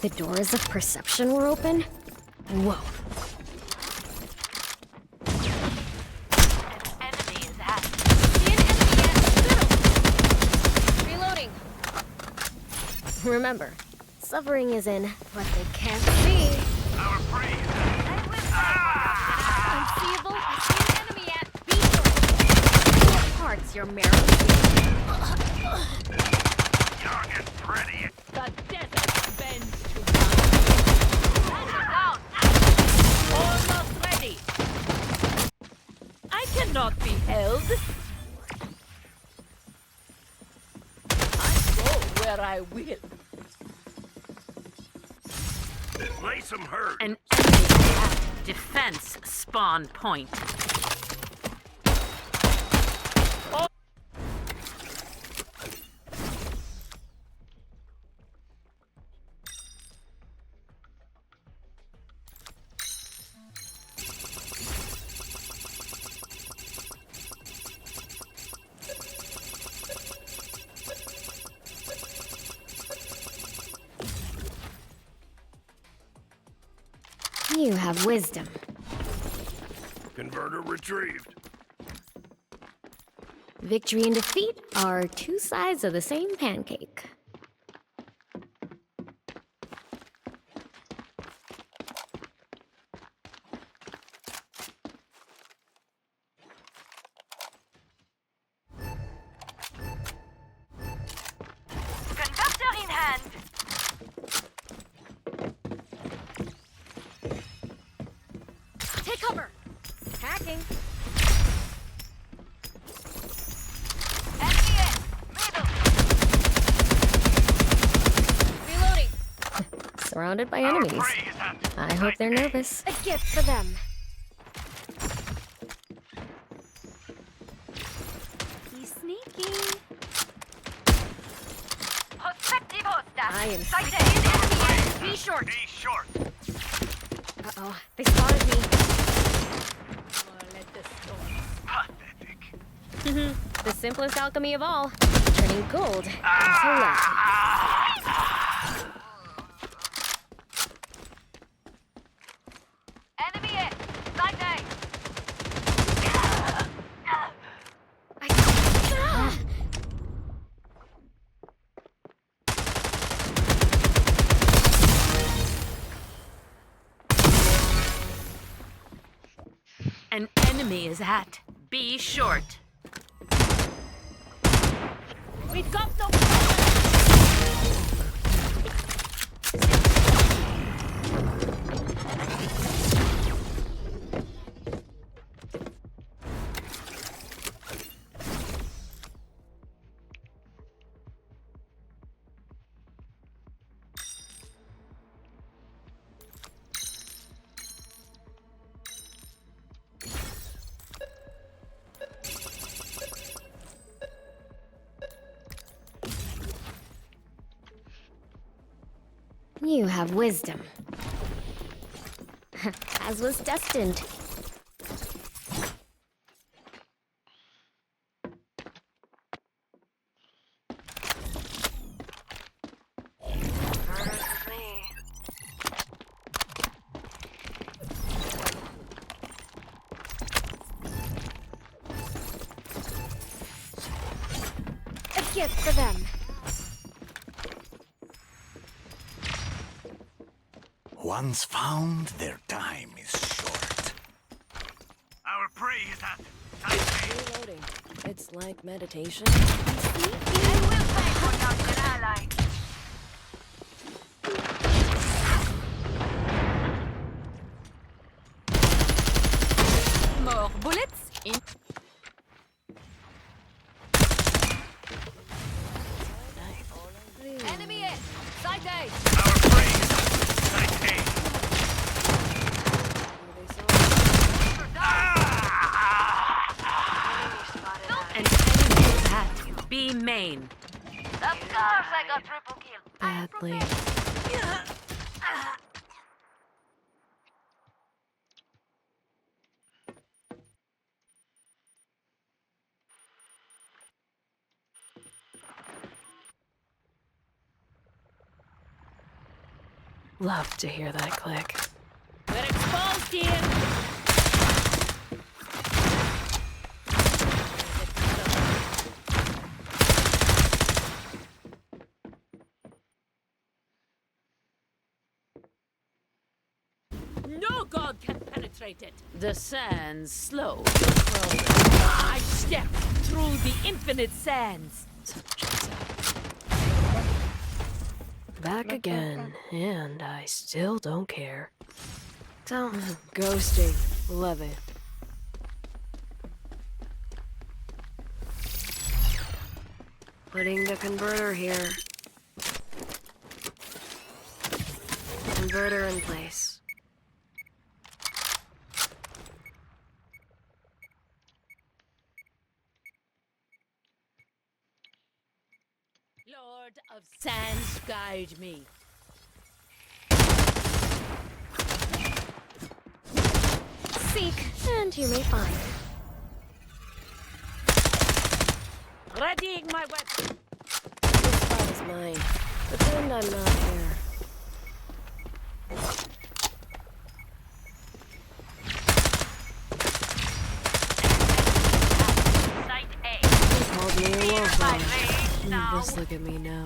The doors of perception were open? Whoa. An enemy is at. See an enemy at middle. Reloading. Remember, suffering is in what they can't see. Our prey is at. Unseeable. I see an enemy at B. What parts your marrow? Target ready. The desert bends to run. Down. Almost ready. I cannot be held. I go where I will. Lay some herd. An enemy at defense spawn point. You have wisdom. Converter retrieved. Victory and defeat are two sides of the same pancake. Conductor in hand. Take cover! Hacking. Enemy at middle. Reloading. Surrounded by Our enemies. prey is at. I hope they're nervous. A gift for them. He's sneaky. Prospective hostile. I am Sighted. enemy at be short. Be short. Uh-oh, they spotted me. Let the storm. Pathetic. The simplest alchemy of all. Turning gold into lead. Enemy at sighted. An enemy is at B short. We've got the. You have wisdom. As was destined. A gift for them. Once found, their time is short. Our prey is at. Sighted. Reloading. It's like meditation. I will fight for Captain Ally. More bullets in. Enemy in. Side A. Our prey is at. Sighted. An enemy is at B main. Of course I got triple kill. Badly. Love to hear that click. We're exposed here. No god can penetrate it. The sands slow. I step through the infinite sands. Back again, and I still don't care. Don't. Ghosting. Love it. Putting the converter here. Converter in place. Lord of sands, guide me. Seek, and you may find. Readying my weapon. This spot is mine. Pretend I'm not here. Site A. Called me a My wallflower. range now. Just look at me now.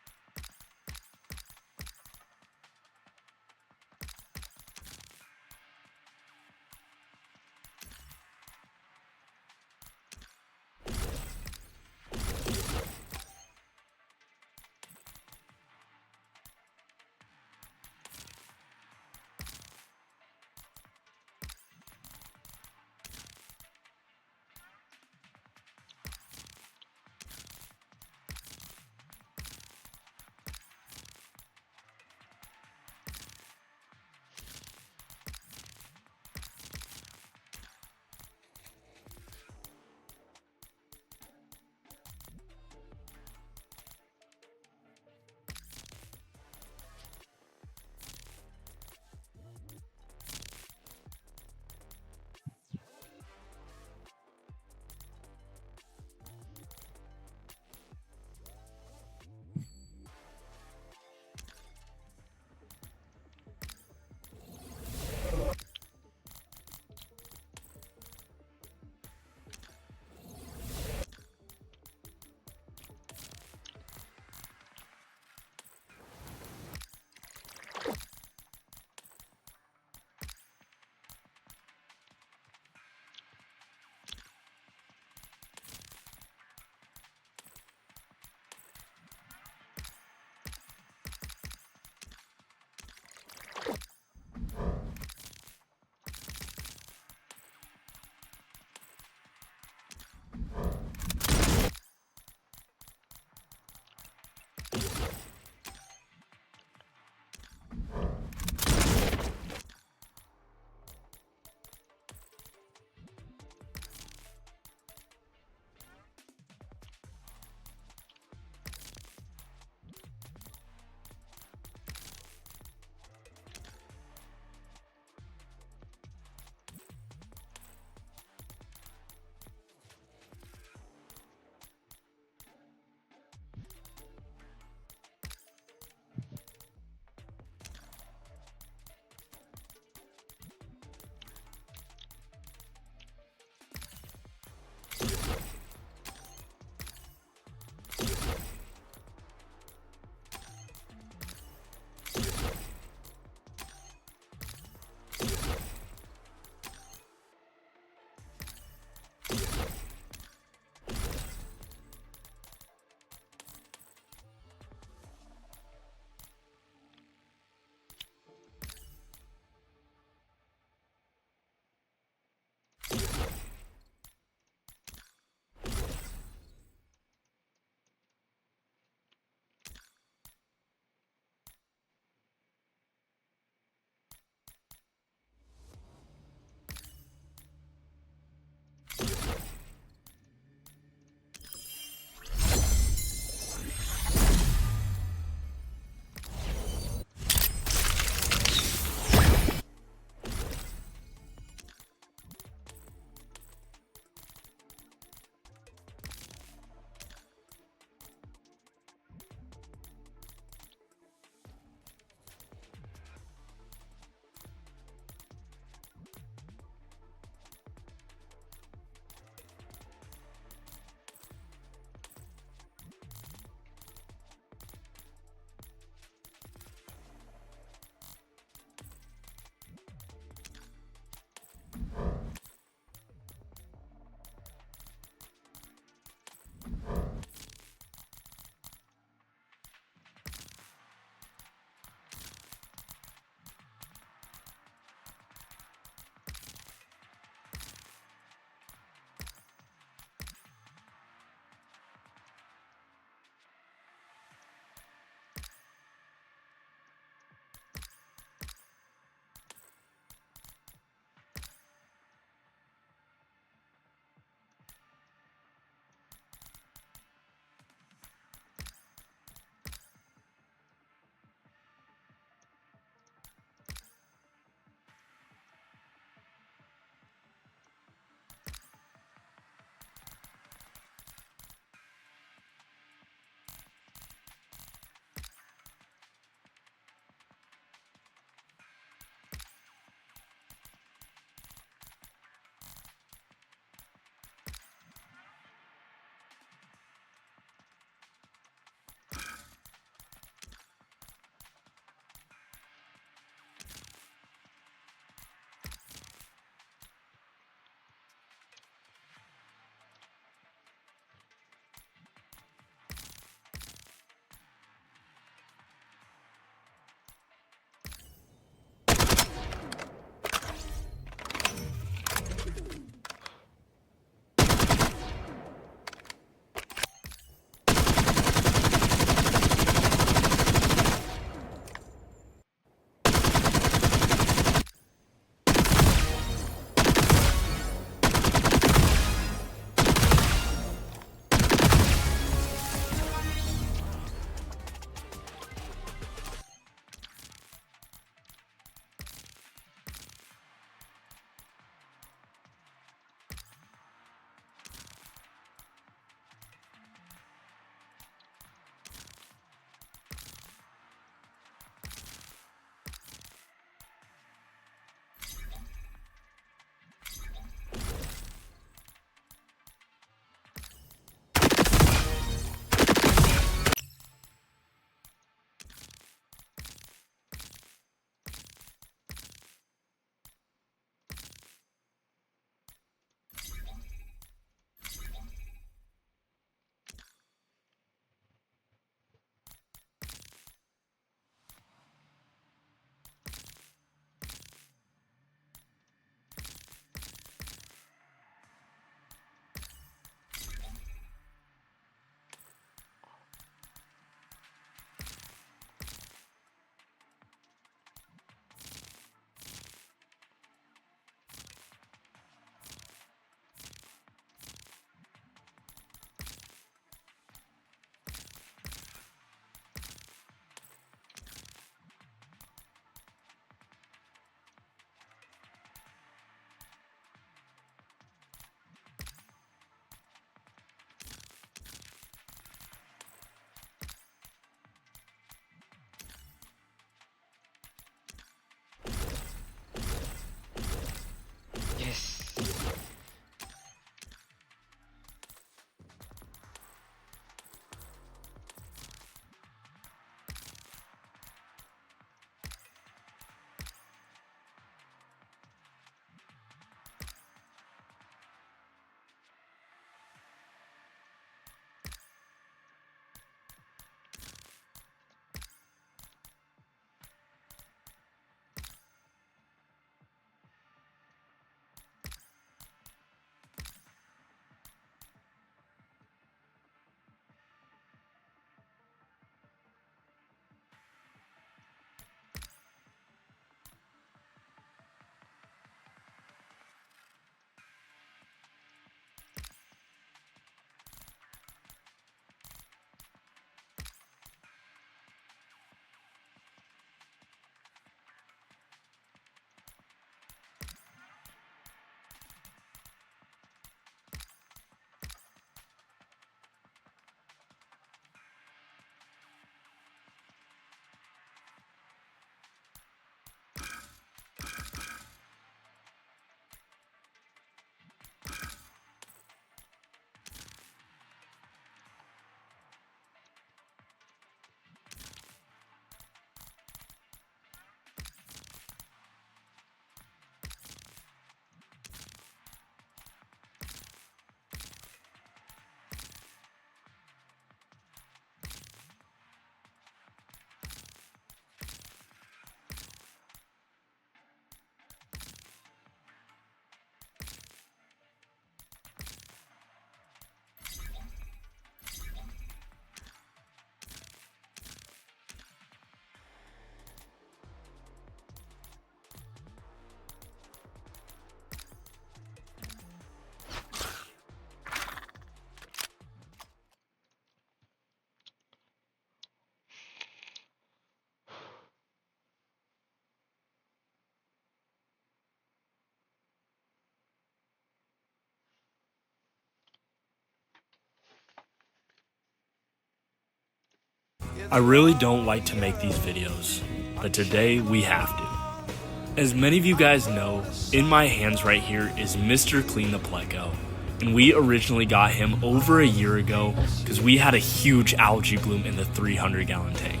I really don't like to make these videos, but today we have to. As many of you guys know, in my hands right here is Mr. Clean the Pleco, and we originally got him over a year ago because we had a huge algae bloom in the 300-gallon tank.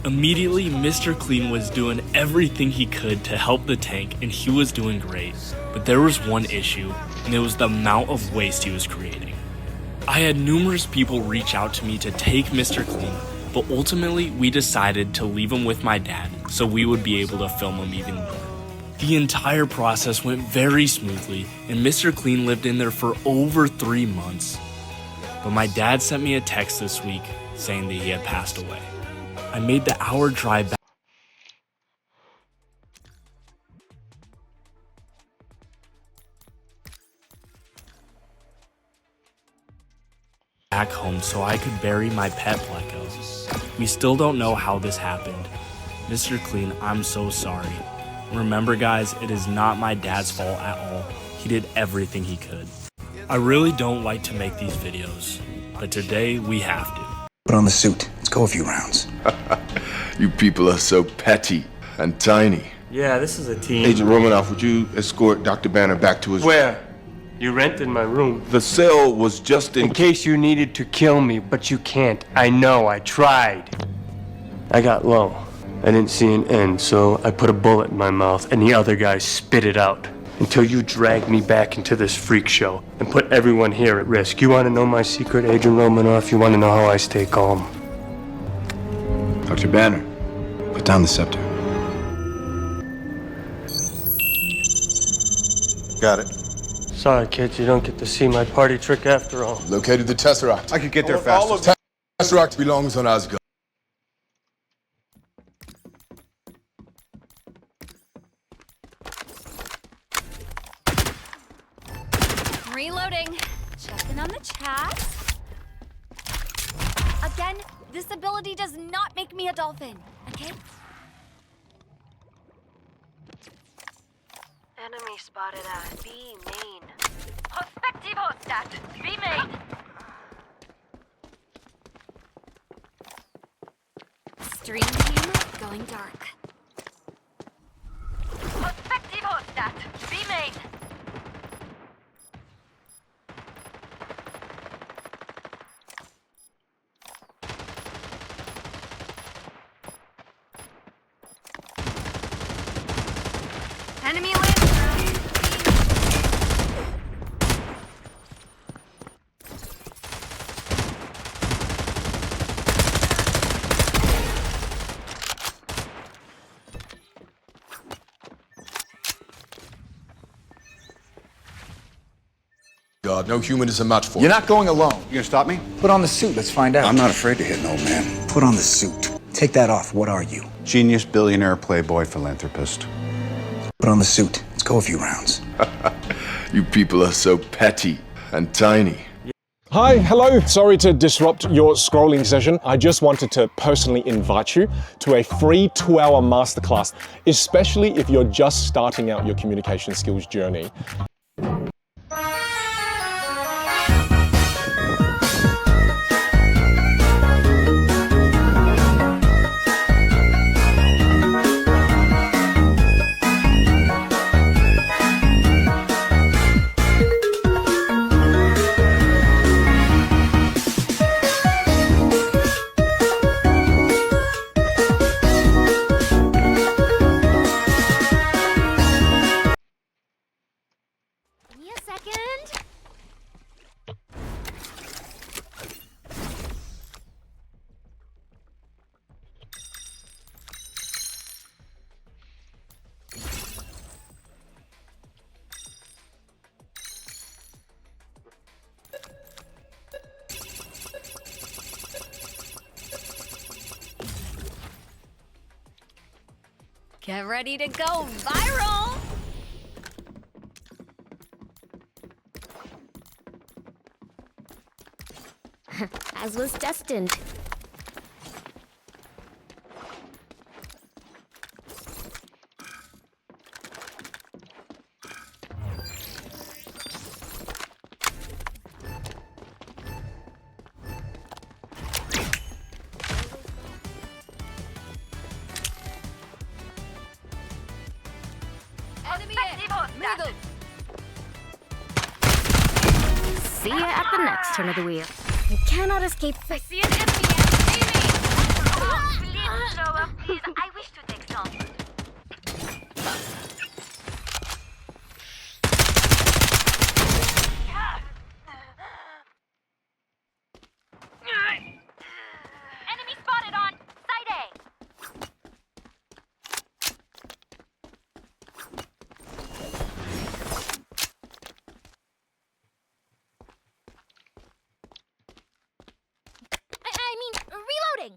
Immediately, Mr. Clean was doing everything he could to help the tank, and he was doing great, but there was one issue, and it was the amount of waste he was creating. I had numerous people reach out to me to take Mr. Clean, but ultimately we decided to leave him with my dad so we would be able to film him even more. The entire process went very smoothly, and Mr. Clean lived in there for over 3 months. But my dad sent me a text this week saying that he had passed away. I made the hour drive back home so I could bury my pet Pleco. We still don't know how this happened. Mr. Clean, I'm so sorry. Remember guys, it is not my dad's fault at all. He did everything he could. I really don't like to make these videos, but today we have to. Put on the suit. Let's go a few rounds. You people are so petty and tiny. Yeah, this is a team. Agent Romanoff, would you escort Dr. Banner back to his... Where? You rented my room. The cell was just In case you needed to kill me, but you can't. I know, I tried. I got low. I didn't see an end, so I put a bullet in my mouth and the other guy spit it out. Until you dragged me back into this freak show and put everyone here at risk. You want to know my secret, Agent Romanoff? You want to know how I stay calm? Dr. Banner, put down the scepter. Got it. Sorry, kids, you don't get to see my party trick after all. Located the Tesseract. I could get there faster. Tesseract belongs on Asgard. Reloading. Checking on the chat. Again, this ability does not make me a dolphin, okay? Enemy spotted at B main. Prospective hostat. Be made. Stream team going dark. Prospective hostat. Be made. Enemy laser. God, no human is a match for. You're not going alone. You gonna stop me? Put on the suit. Let's find out. I'm not afraid to hit an old man. Put on the suit. Take that off. What are you? Genius, billionaire, playboy, philanthropist. Put on the suit. Let's go a few rounds. You people are so petty and tiny. Hi, hello. Sorry to disrupt your scrolling session. I just wanted to personally invite you to a free 2-hour masterclass, especially if you're just starting out your communication skills journey. Get ready to go viral! As was destined. that. See ya at the next turn of the wheel. You cannot escape I see an enemy at aiming! Please show up, please. I wish to take some. Enemy spotted on side A. I mean, reloading.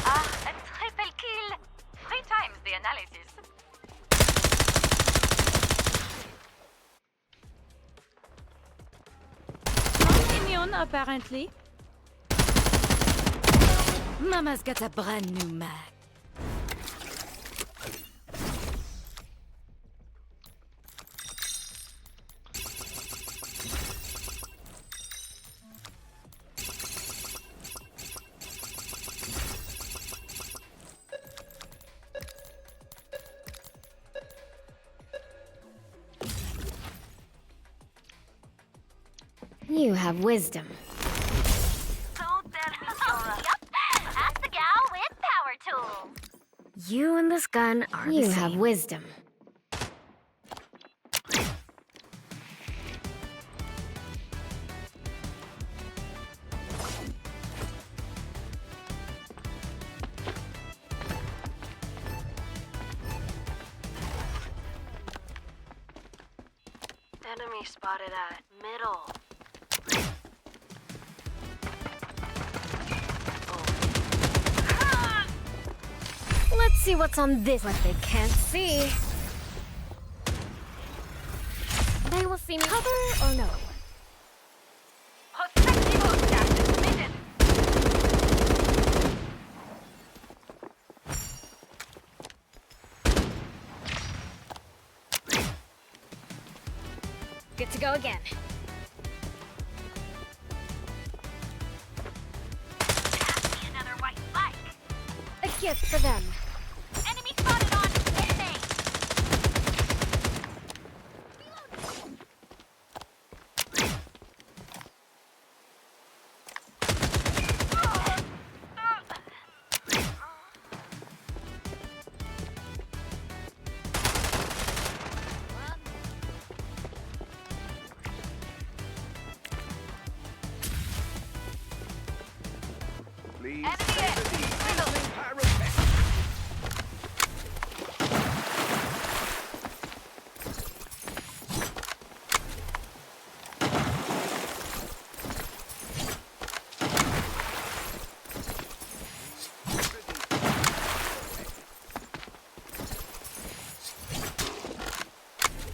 A triple kill. 3 times the analysis. Non-immune, apparently. Mama's got a brand new mag. You have wisdom. Don't tell me yep. Ask the gal with power tools. You and this gun are You the have same. wisdom. Enemy spotted at middle. Let's see what's on this. What they can't see. They will see me. Cover or no? Prospectivo status submitted. Good to go again. Pass me another white flag. A gift for them. Enemy spotted on A. Please. Enemy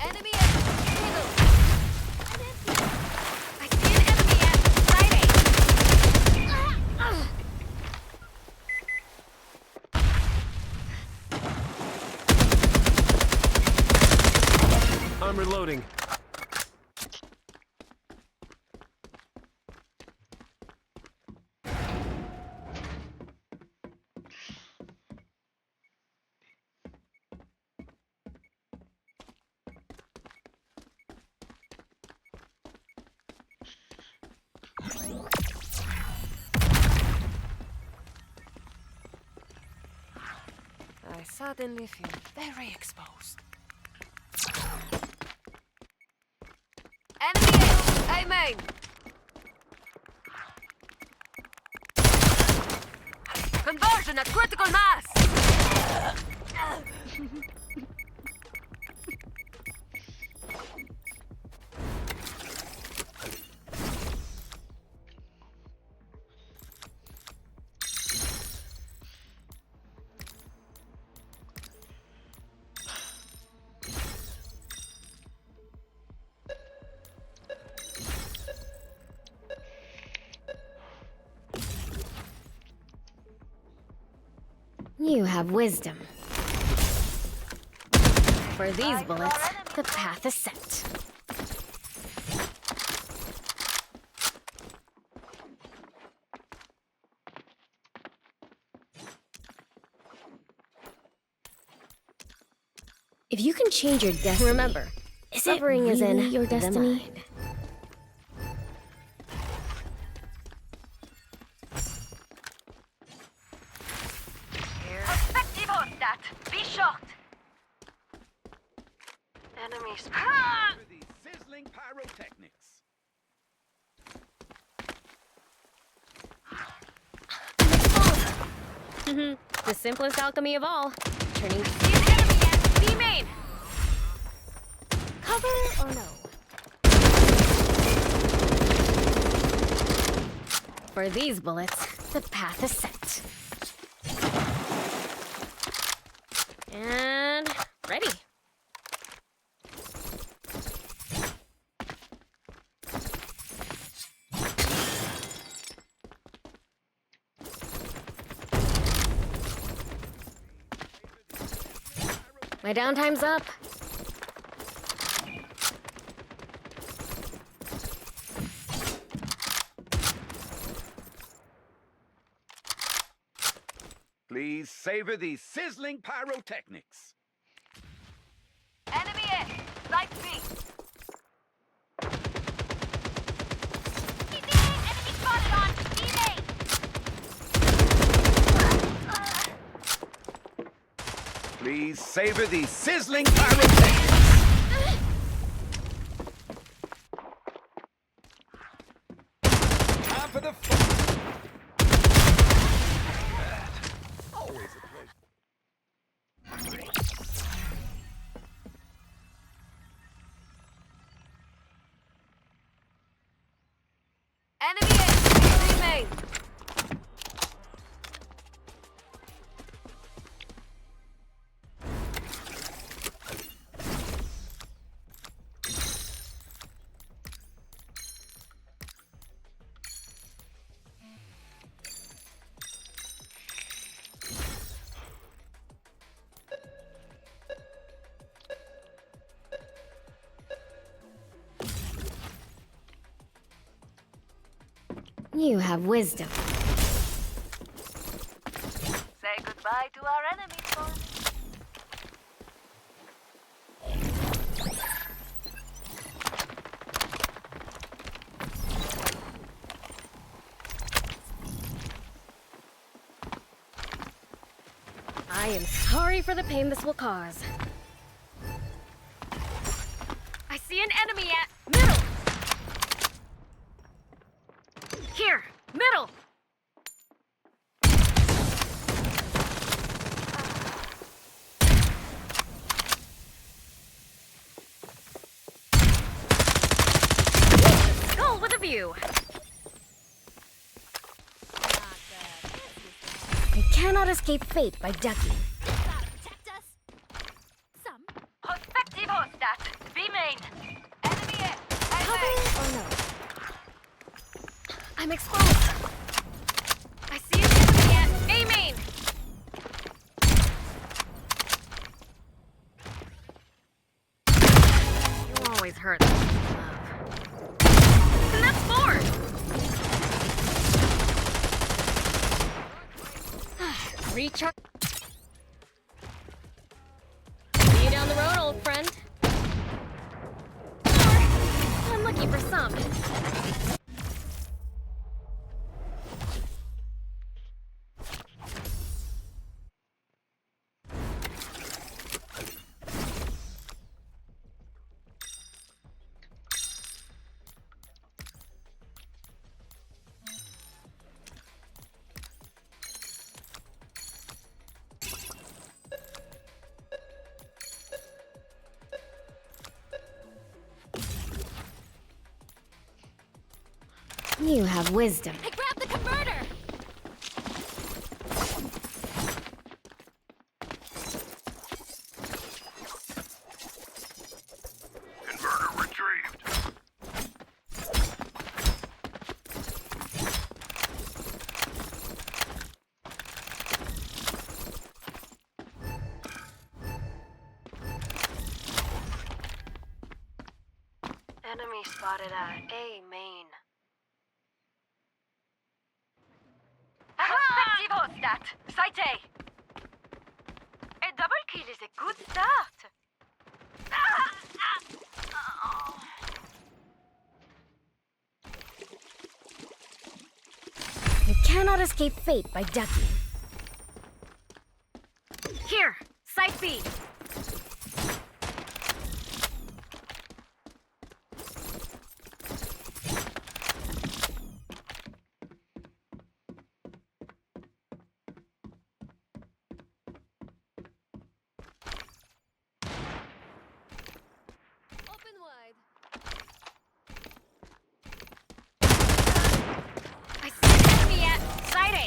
Enemy at middle. I see an enemy at side A. I'm reloading. I suddenly feel very exposed. Enemy A. Amen. Conversion at critical mass. You have wisdom. For these bullets, the path is set. If you can change your destiny, remember, suffering is in your destiny. Perspective on that. Be shocked. Enemies. These sizzling pyrotechnics. The simplest alchemy of all. Turning See an enemy at B main. cover or no? For these bullets, the path is set. And ready. My downtime's up. Please savor these sizzling pyrotechnics. Enemy A. Light B. Enemy spotted on B main. Please savor these sizzling pyrotechnics. Time for the fun. Always a pleasure. Enemy A. B main. You have wisdom. Say goodbye to our enemies, boys. I am sorry for the pain this will cause. I see an enemy at middle. Here, middle. Skull with a view. I cannot escape fate by ducking. Perspective on that. B main. Enemy A. Cover or no? I'm exposed. I see an enemy at A main. You always hurt them. And that's four. Recharge. See you down the road, old friend. I'm looking for some. You have wisdom. I grabbed the converter. Converter retrieved. Enemy spotted at A main. Perspective on that. Site A. A double kill is a good start. You cannot escape fate by ducking. Here, site B. Open wide. I see an enemy at site A.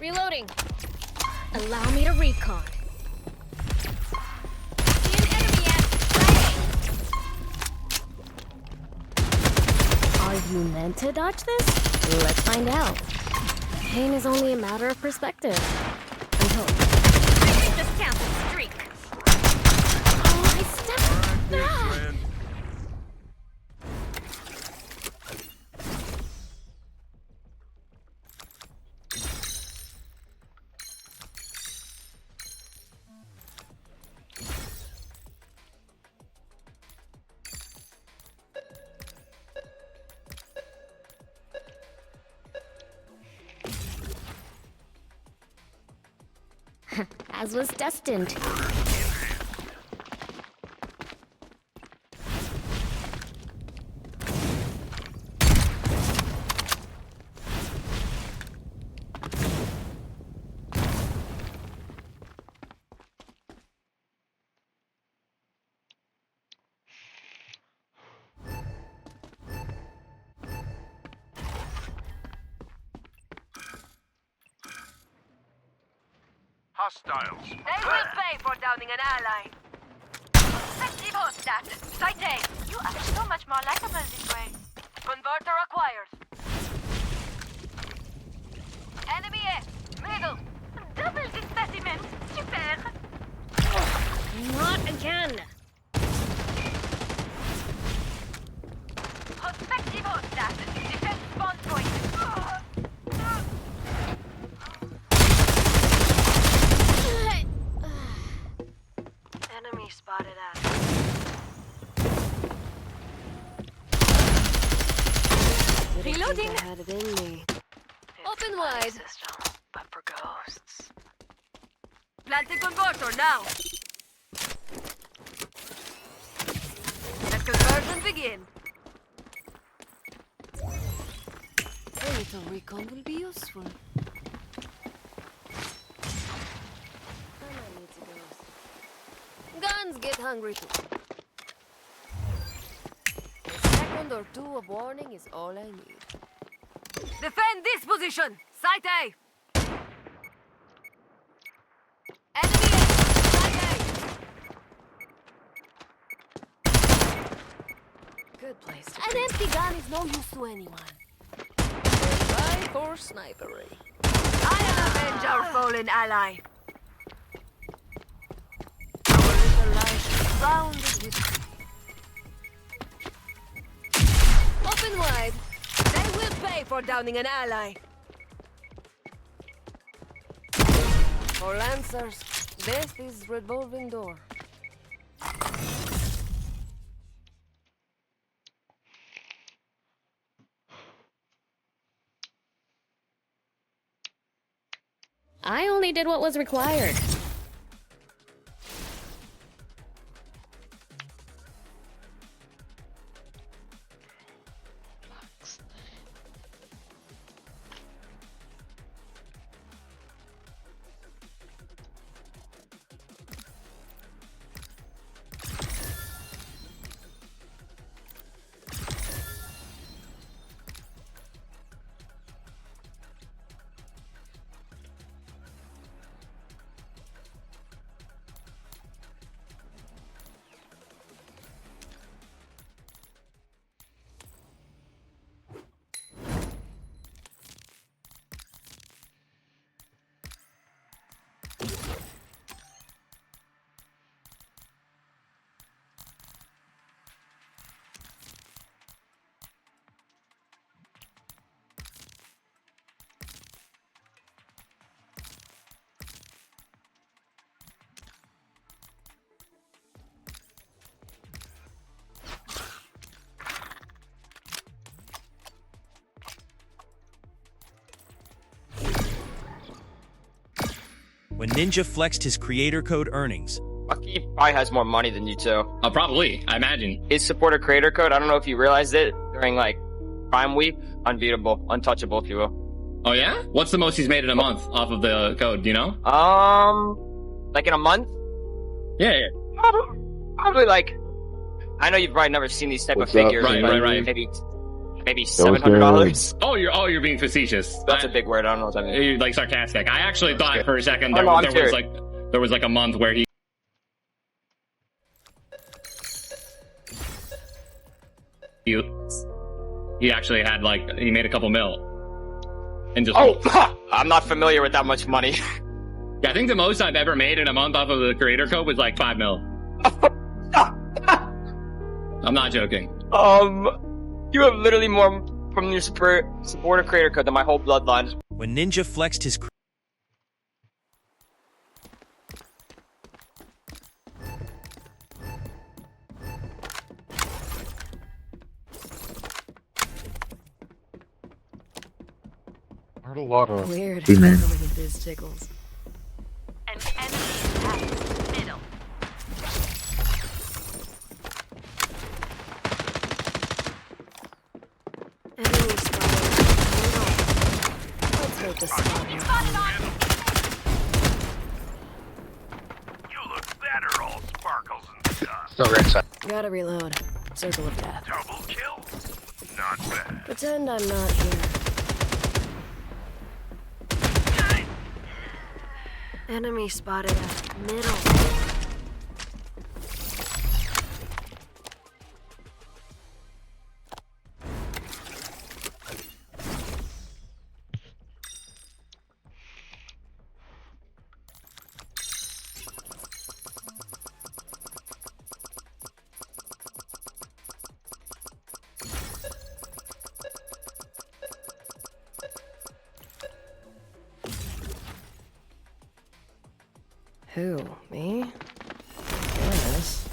Reloading. Allow me to recon. See an enemy at site Are you meant to dodge this? Let's find out. Pain is only a matter of perspective. Until A. This cancel streak. oh, I stepped back. As was destined. Hostiles. They will pay for downing an ally. Effective hostat. Site A. You are so much more likable this way. Converter acquired. Enemy A. Middle. Double the specimen. Super. Not again. Effective hostat. Defense spawn point. Enemy spotted at. Reloading. I had it in me. Open wide. System, but for ghosts. Planting converter now. Let conversion begin. A little recon will be useful. Someone needs a ghost. Guns get hungry too. A second or two of warning is all I need. Defend this position. Site A. Enemy A. Site A. Good place to An empty gun is no use to anyone. buy for snipery. I'll avenge our fallen ally. Our little life is rounded with open wide. They will pay for downing an ally. For Lancers, this is revolving door. I only did what was required. when Ninja flexed his creator code earnings. Bucky probably has more money than you two. Probably, I imagine. His supporter creator code, I don't know if you realized it, during like Prime Week, unbeatable, untouchable, if you will. Oh yeah? What's the most he's made in a month off of the code, do you know? Like in a month? Yeah. Probably like, I know you've probably never seen these type of figures. Right. Maybe $700. Oh, you're being facetious. That's a big word. I don't know what that means. You're like sarcastic. I actually thought for a second there was like a month where he actually had like he made a couple mil. And just I'm not familiar with that much money. Yeah, I think the most I've ever made in a month off of the creator code was like 5 mil. I'm not joking. You have literally more from your supporter creator code than my whole bloodline. When Ninja flexed his Heard a lot of weird. Hey, man. This tickles. An enemy attacks middle. Enemy spotted. Let's make this spot. You look better, all sparkles and stuff. Still right side. Gotta reload. Circle of death. Double kill. Not bad. Pretend I'm not here. Enemy spotted at middle. Who? Me? Yes.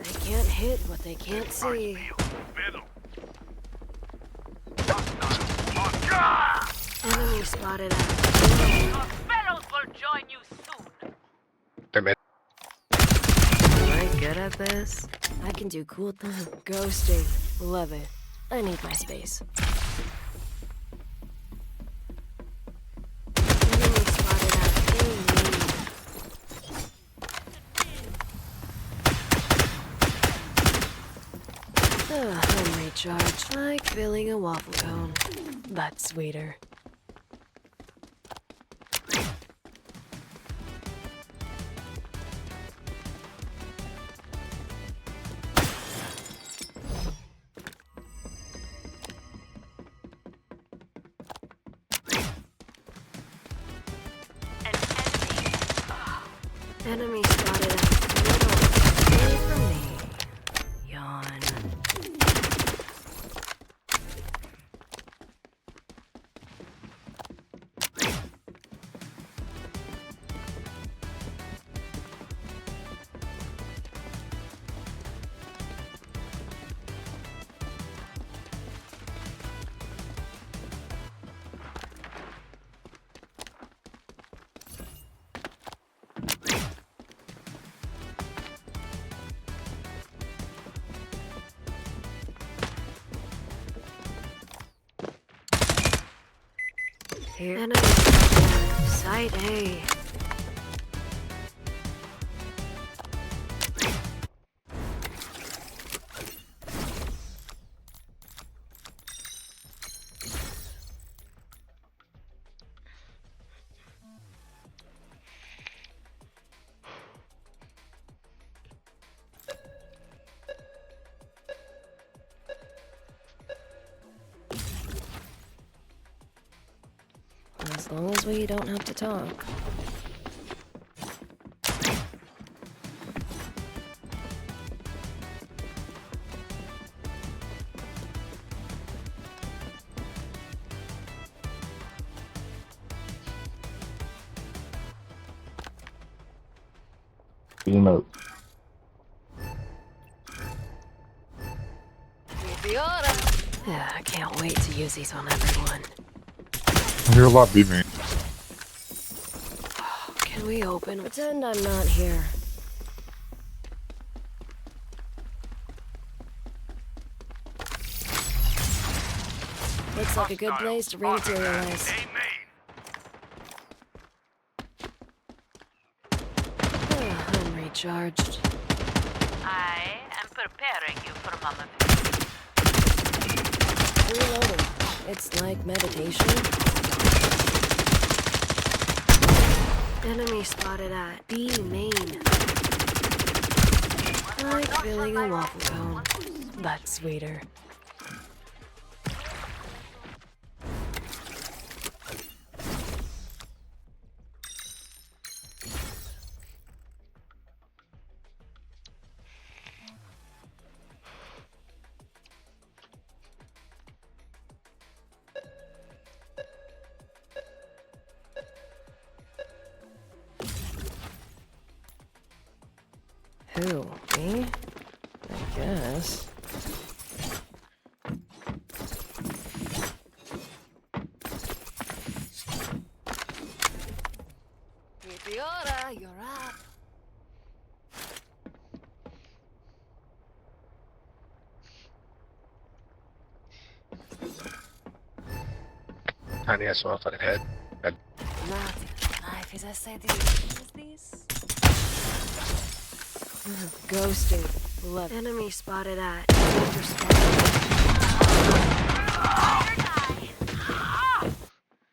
They can't hit what they can't see. Enemy spotted out. Your fellows will join you soon. Am I good at this? I can do cool things. Ghosting. Love it. I need my space. Enemy spotted out. Homemade charge. Like filling a waffle cone, but sweeter. Enemy spotted out. Middle. Away from me. Yawn. Here. Enemy site A. As long as we don't have to talk. Emote. Yeah, I can't wait to use these on everyone. I hear a lot B main. Can we open? Pretend I'm not here. Looks like a good place to rematerialize. I'm recharged. I am preparing you for Mama. Reloading. It's like meditation. Enemy spotted at B main. Like filling a waffle cone. That's sweeter. Who? Me? I guess. Meteora, you're up. Tiny ass off on the head. Life is as sad as this. Ghosting. Love. Enemy spotted at.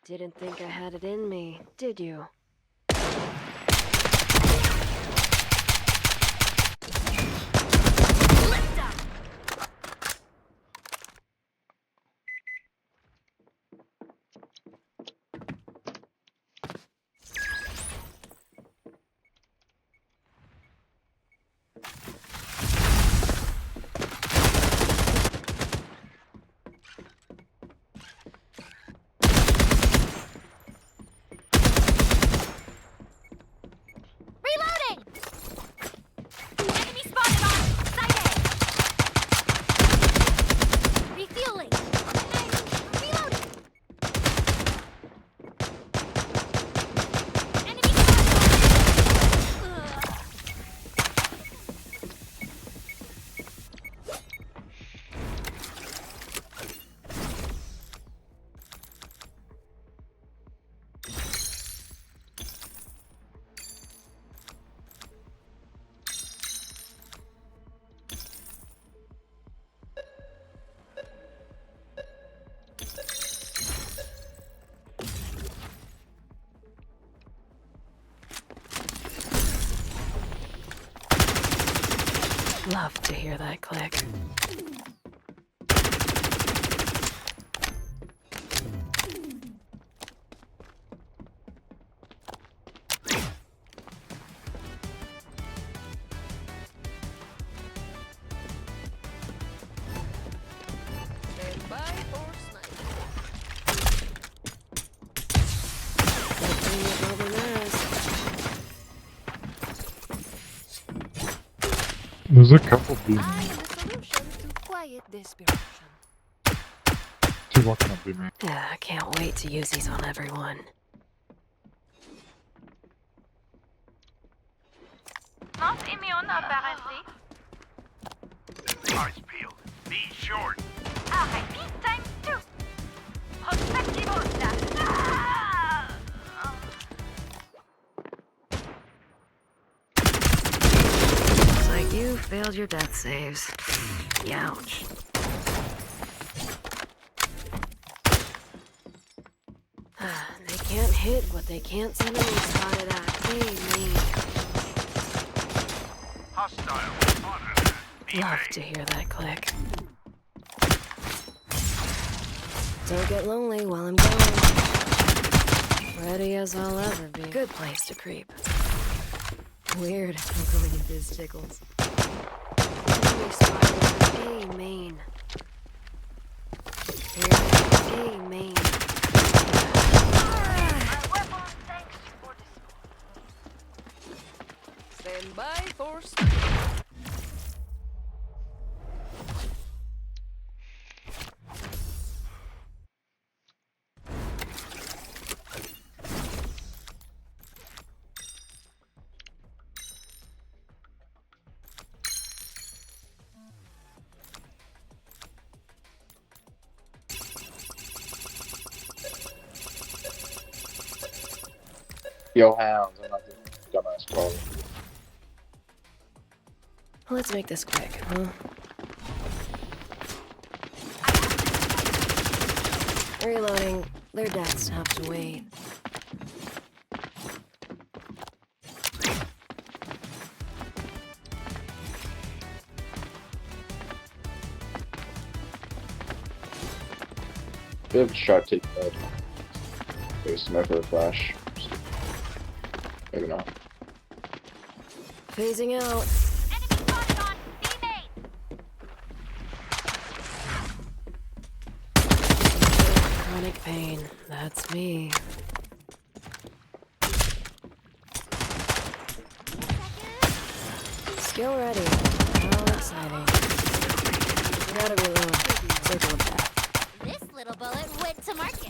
Didn't think I had it in me, did you? Love to hear that click. There's a couple B main. I am the solution to quiet desperation. Two walking on B main. Yeah, I can't wait to use these on everyone. Not immune, apparently. Eyes peeled. Be short. I repeat times 2. Prospective hosta. Looks like you failed your death saves. Youch. They can't hit what they can't send enemy spotted at. Hey, me. Hostile spotted. Love to hear that click. Don't get lonely while I'm gone. Ready as I'll ever be. Good place to creep. Weird how going in biz tickles. Enemy spotted at A main. Here, A main. Stand by for Yo, hounds, I'm not doing dumbass call. Let's make this quick, huh? Reloading. Their deaths have to wait. We have a shot take bed. There's some for a flash. Maybe not. Phasing out. Chronic pain. That's me. Skill ready. How exciting. Gotta reload. Circle of death. This little bullet went to market.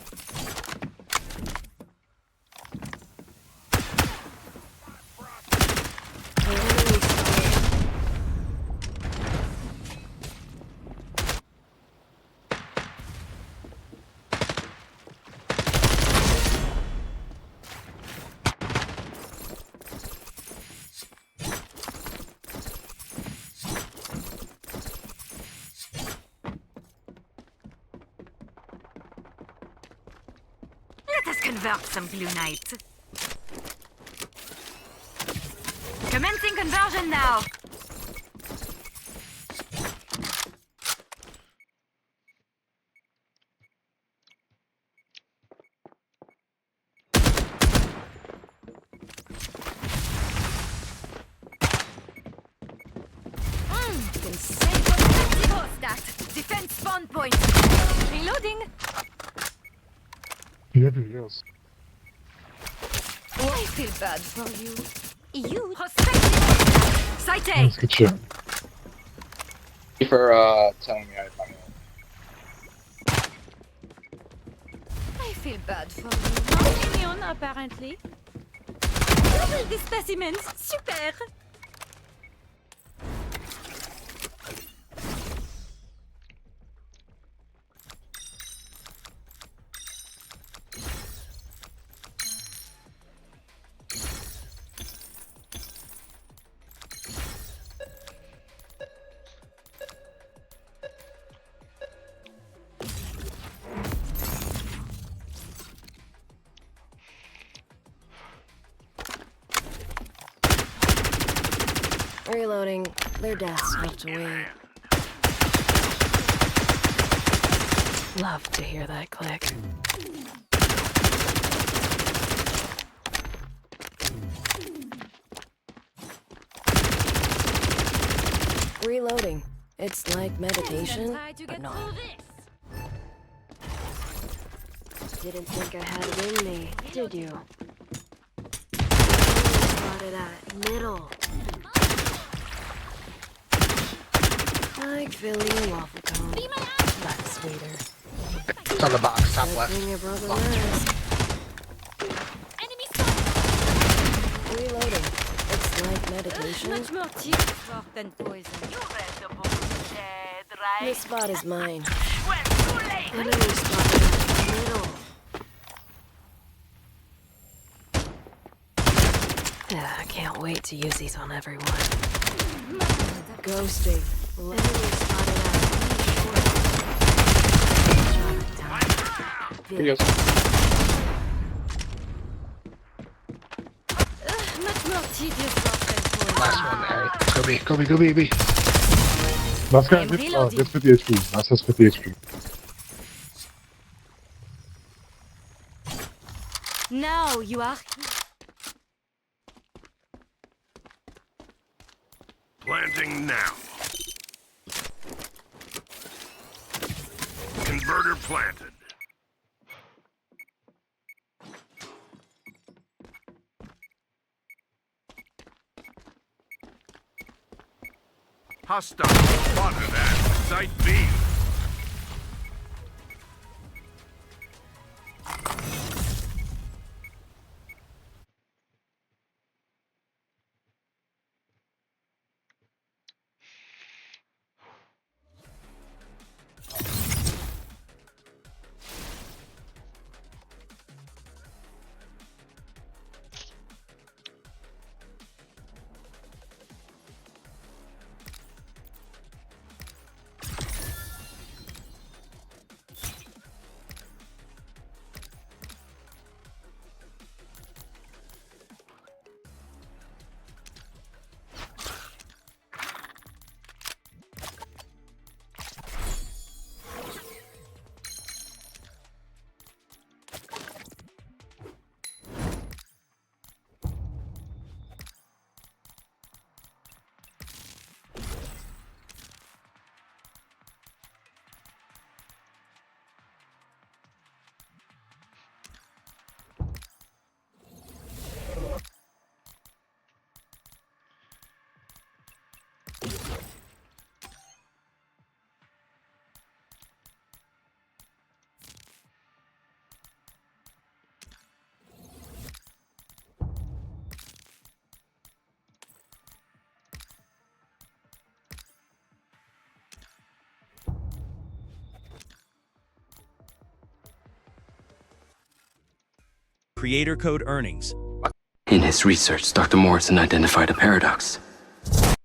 Let us convert some blue knights. Commencing conversion now. Defense spawn point. Reloading. Yeah, yes. I feel bad for you. You prospective. Site A. That's good shit. Thank you for telling me I had money. I feel bad for you. Not immune, apparently. Double the specimens. Super. Reloading. Their deaths have to wait. Love to hear that click. Reloading. It's like meditation, but not. Didn't think I had it in me, did you? Spotted at middle. Like Philly and waffle cone. That's sweeter. It's on the box, top left. Your brother last. Reloading. It's like meditation. Much more teeth than poison. You read the book dead, right? This spot is mine. Well, too late. Enemy spotted in the middle. Yeah, I can't wait to use these on everyone. Ghosting. Enemy spotted Videos. Much more tedious than poison. Last one, Harry. Go B, go B, go B, B. Last guy gets 50 HP. Last has 50 HP. Now you are here. Planting now. Converter planted. Hostile spotted at Site B. Creator code earnings. In his research, Dr. Morrison identified a paradox.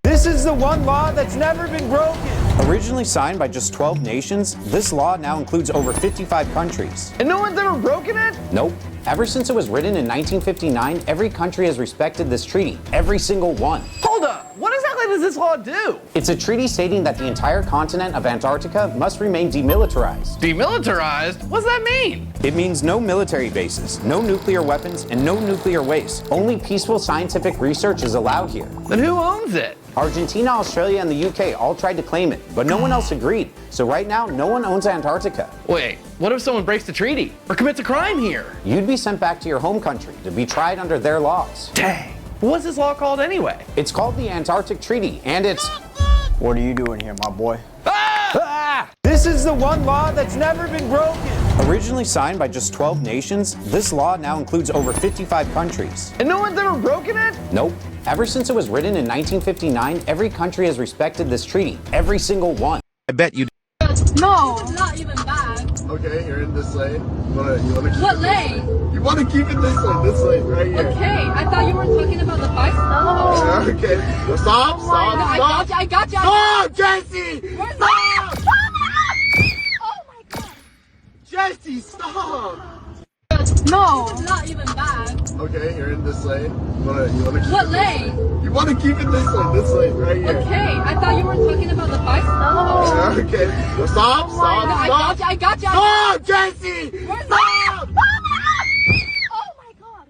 This is the one law that's never been broken. Originally signed by just 12 nations, this law now includes over 55 countries. And no one's ever broken it? Nope. Ever since it was written in 1959, every country has respected this treaty. Every single one. Hold up! What exactly does this law do? It's a treaty stating that the entire continent of Antarctica must remain demilitarized. Demilitarized? What's that mean? It means no military bases, no nuclear weapons, and no nuclear waste. Only peaceful scientific research is allowed here. Then who owns it? Argentina, Australia, and the UK all tried to claim it, but no one else agreed. So right now, no one owns Antarctica. Wait, what if someone breaks the treaty or commits a crime here? You'd be sent back to your home country to be tried under their laws. Dang. What's this law called anyway? It's called the Antarctic Treaty, and it's... What are you doing here, my boy? Ah! This is the one law that's never been broken. Originally signed by just 12 nations, this law now includes over 55 countries. And no one's ever broken it? Nope. Ever since it was written in 1959, every country has respected this treaty. Every single one. I bet you. No, it's not even that. Okay, you're in this lane. You wanna keep What it lane? You wanna keep it this lane, right here. Okay, I thought you were talking about the bike. No. Okay, well, stop. No, I got you. Stop, Jesse! Where's Stop! Oh my god. Jesse, stop! No, it's not even that. Okay, you're in this lane. You wanna keep What it lane? You wanna keep it this lane, right here. Okay, I thought you were talking about the bike. Okay, well, stop. No, I got you. Stop, Jesse! Where's Stop! Oh my god.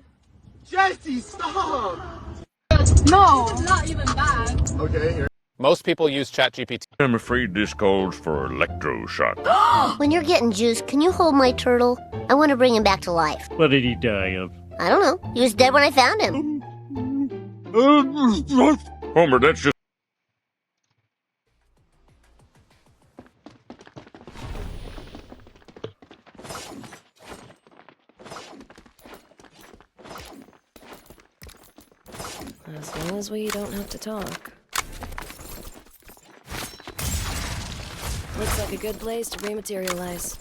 Jesse, stop! No, it's not even that. Okay, you're... Most people use ChatGPT. I'm afraid this calls for electroshock. When you're getting juice, can you hold my turtle? I want to bring him back to life. What did he die of? I don't know. He was dead when I found him. Homer, that's just... As long as we don't have to talk. Looks like a good place to rematerialize.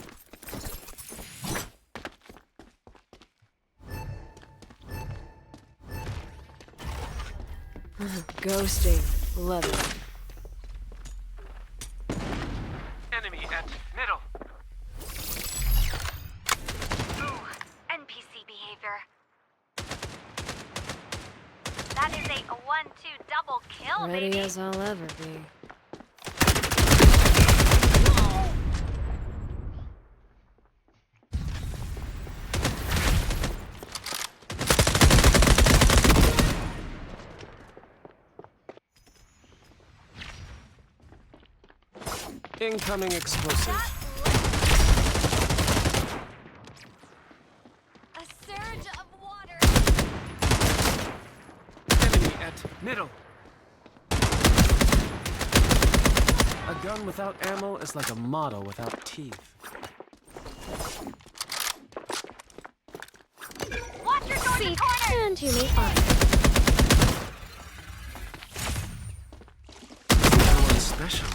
Ghosting. Love it. Enemy at middle. Ooh, NPC behavior. That is a 1-2 double kill, Ready baby. as I'll ever be. Incoming explosive. A surge of water. Enemy at middle. gun without ammo is like a model without teeth. Watch your door Seek, corner! and you may find. No one special.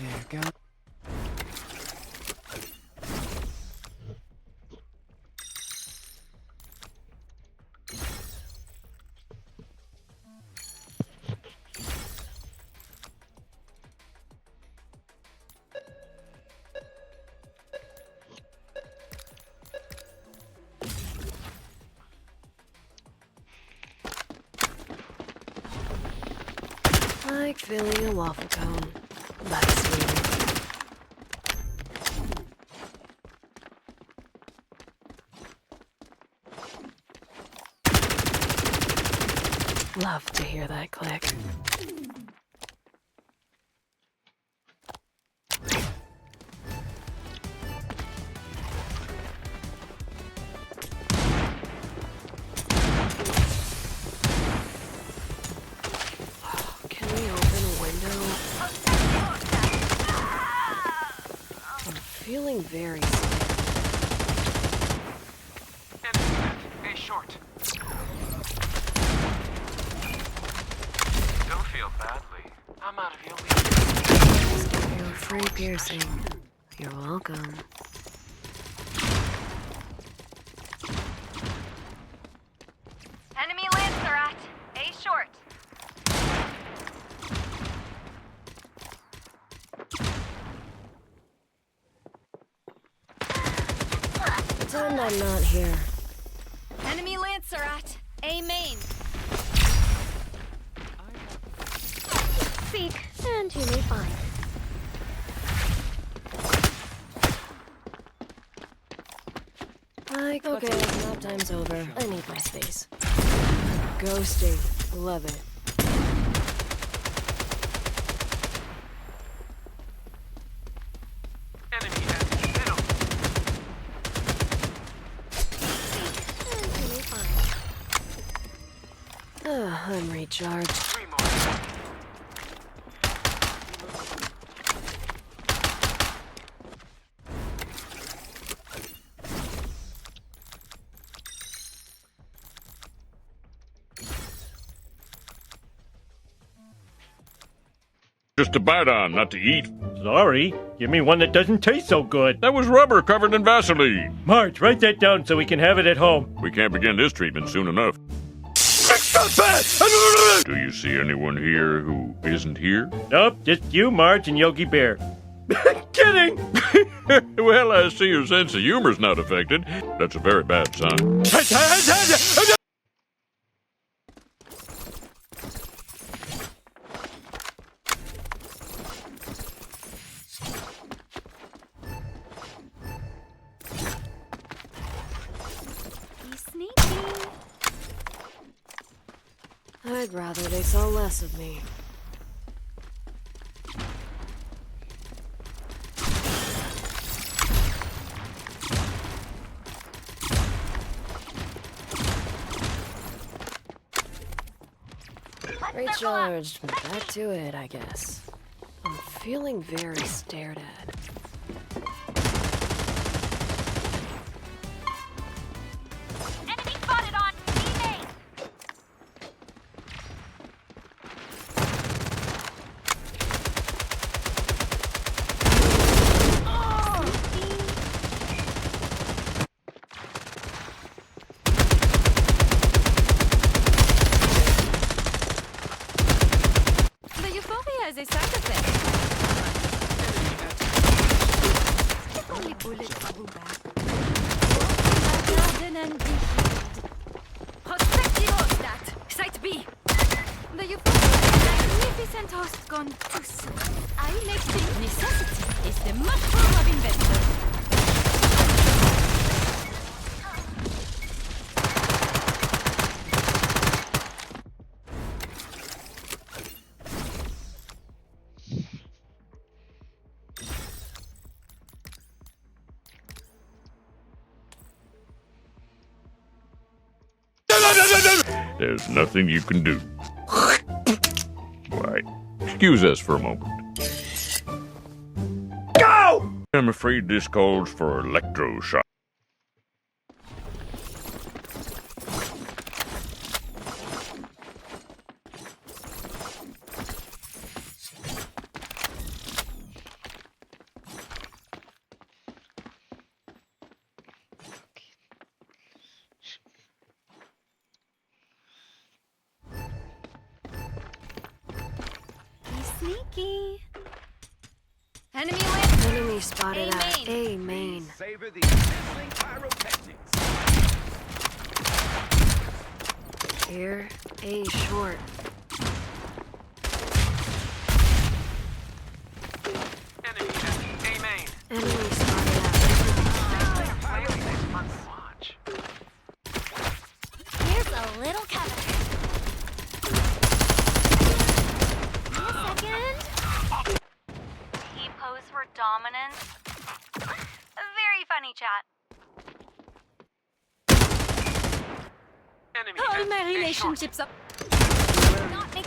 There, go. Like filling a waffle cone. That's weird. Love to hear that click. Can we open a window? I'm feeling very scared. A short. Don't feel badly. I'm out of your league. Just give you a free piercing. You're welcome. Enemy Lancer at A short. Pretend I'm not here. Enemy Lancer at A main. Seek, and you may find. Like, okay, nap time's over. I need my space. Ghosting. Love it. Enemy at middle. And you may find. I'm recharged. 3 more. Just to bite on, not to eat. Sorry, give me one that doesn't taste so good. That was rubber covered in Vaseline. Marge, write that down so we can have it at home. We can't begin this treatment soon enough. Do you see anyone here who isn't here? Nope, just you, Marge, and Yogi Bear. Kidding! Well, I see your sense of humor's not affected. That's a very bad sign. Be sneaky. I'd rather they saw less of me. Recharged, but back to it, I guess. I'm feeling very stared at. Enemy spotted on B main. The euphoria is a side effect. If only bullets pull back. Garden and be healed. Prospective hostat. Site B. The euphoria. Magnificent host gone too soon. I make things. Necessity is the mushroom of invention. There's nothing you can do. Excuse us for a moment. Go! I'm afraid this calls for electroshock. Sneaky. Enemy spotted at A main. Savor the sizzling pyrotechnics. Here, A short. Enemy at A main. Enemy spotted Watch. Here's a little cover. T-pose for dominance. Very funny chat. Enemy All at my A relationships up. Not make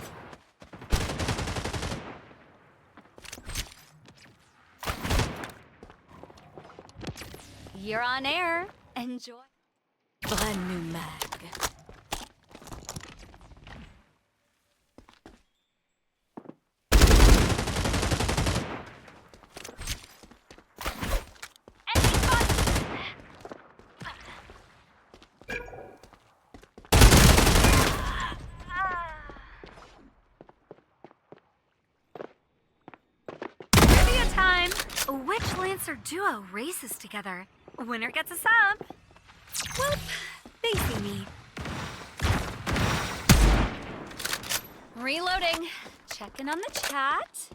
You're on air. Enjoy. Brand new mag. Trivia time. Which Lancer duo races together? Winner gets a sub. Whoop. Facing me. Reloading. Checking on the chat.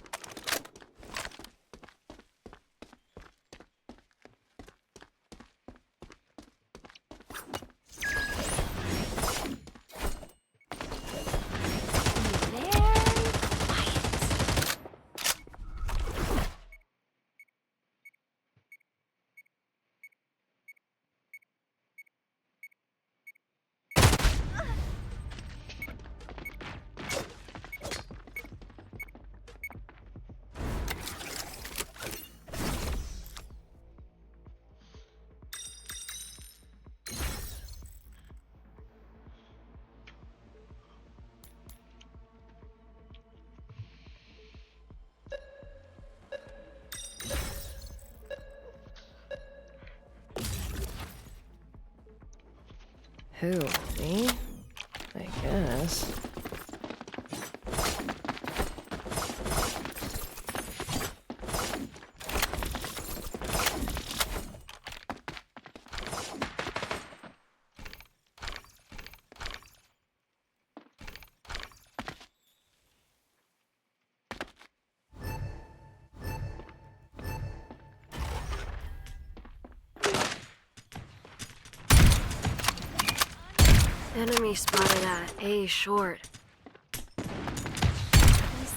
Who? Me? I guess. Enemy spotted at A short.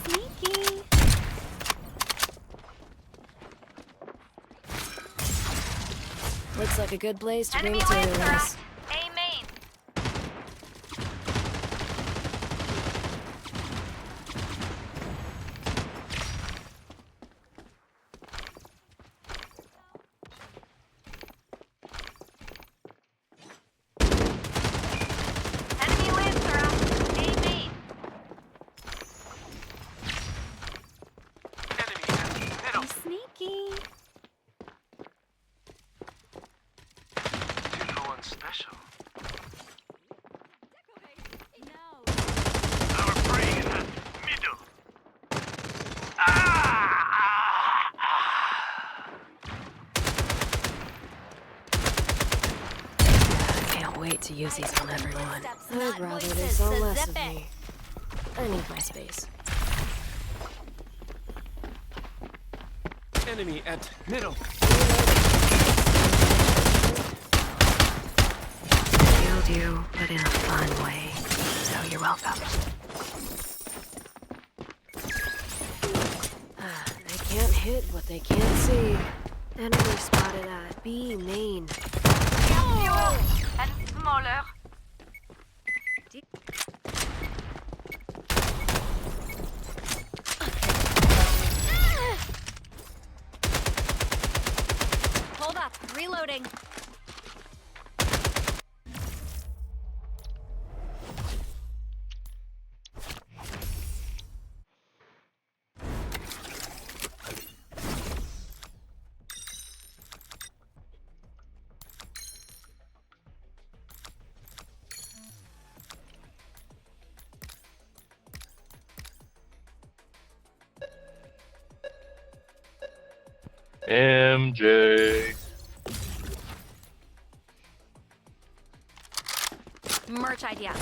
Sneaky. Looks like a good place to bring Enemy materials. Lancer at A main. Enemy Lancer at A main. Enemy at middle. Sneaky. You're going special. No. Our prey is at middle. Can't wait to use these on everyone. I'd rather they saw less of me. I need my space. Enemy at middle. Killed you, but in a fun way. So you're welcome. They can't hit what they can't see. Enemy spotted at B main. Fuel and smaller. MJ. Merch idea.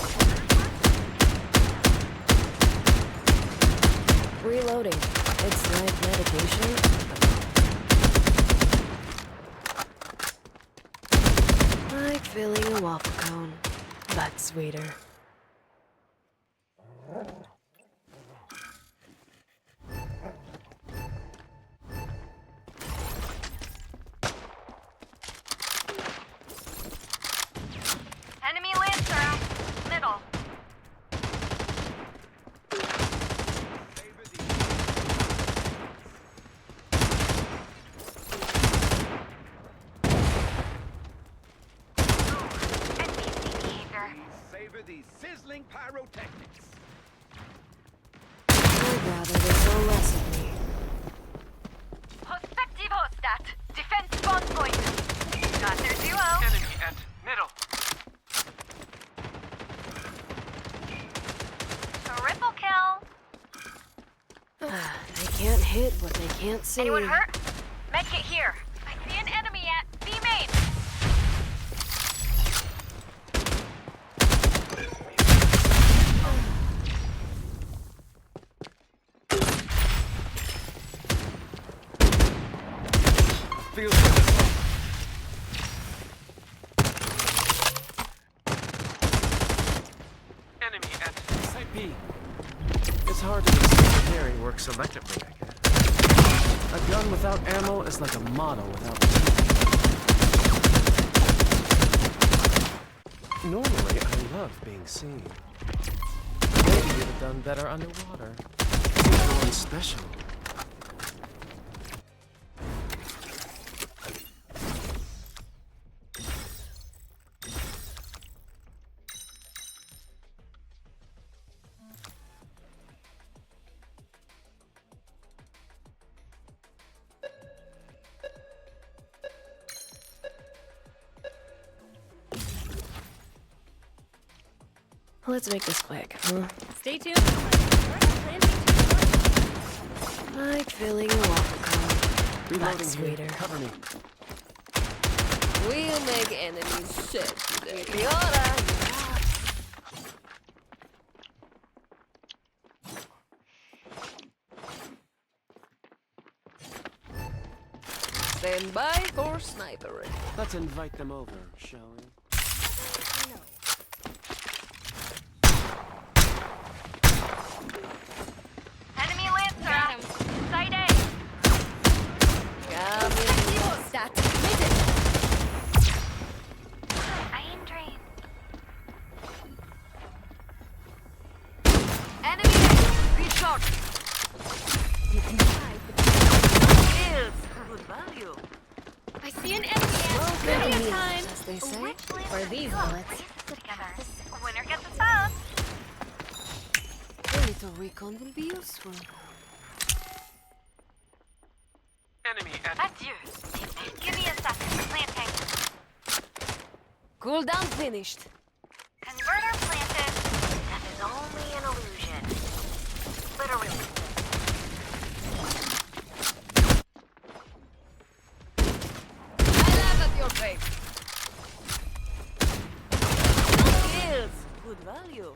Reloading. It's like medication. Like filling a waffle cone, but sweeter. Enemy Lancer. Middle. Savor these sizzling pyrotechnics. I'd rather they know less of me. Perspective hostat. Defense spawn point. Got their duo. Enemy at middle. Triple kill. They can't hit what they can't see. Anyone hurt? Medkit here. I see an enemy at B main. Feels like this one. Enemy at Site B. It's hard to see carry work selectively, I guess. A gun without ammo is like a model without Normally, I love being seen. Maybe you'd have done better underwater. You're going special. Let's make this quick, huh? Stay tuned. Like filling a waffle cone, but Reloading sweeter. here. Cover me. We'll make enemies shit today. Stand by for snipering. Let's invite them over, shall we? Enemy Lancer. Side A. Stat. I am drained. Enemy. Reshot. Kills. Good value. I see an enemy at Plenty of time. As they say. For these bullets. together. Winner gets a sub. A little recon will be useful. Enemy at Adieu. Give me a second. Planting. Cooldown finished. Converter planted. That is only an illusion. Literally. I laugh at your face. Kills. Good value.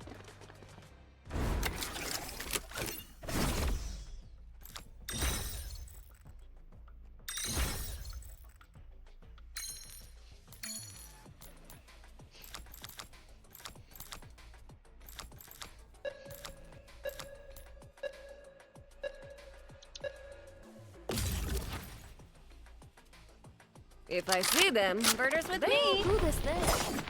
If I see them, Converters with they me. will do this then.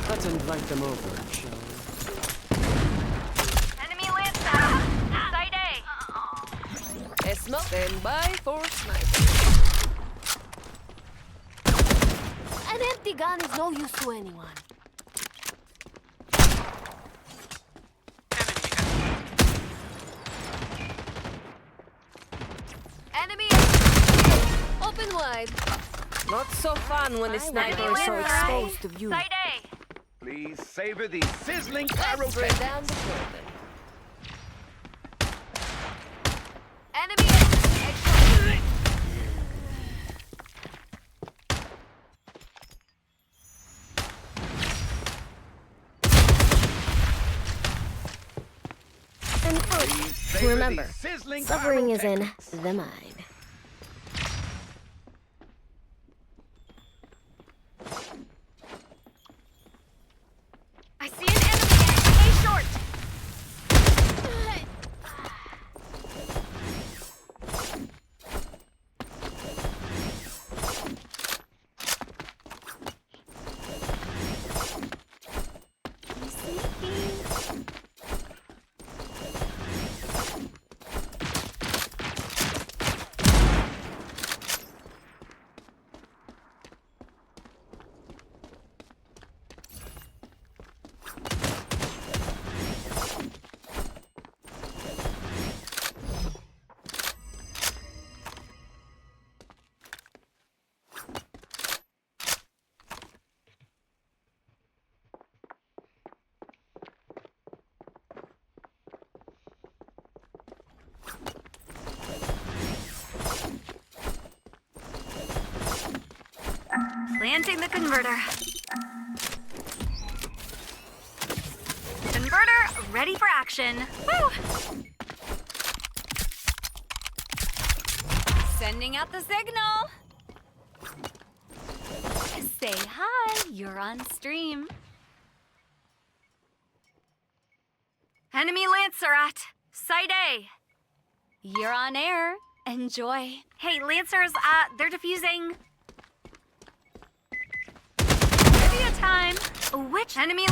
Let's invite them over, shall we? Enemy Lancer. Side A. A smoke. Stand by for sniper. An empty gun is no use to anyone. wide. Not so fun when the sniper is so exposed to view. Side A. Please savor the sizzling Bring pyrotechnics. down the building. Enemy. And Savor remember, the sizzling suffering is in pyrotechnics. the mind. I see an enemy. A short. Planting the converter. Converter ready for action. Woo! Sending out the signal. Say hi, you're on stream. Enemy Lancer at Site A. You're on air. Enjoy. Hey, Lancers, they're defusing. Trivia time. Which enemy?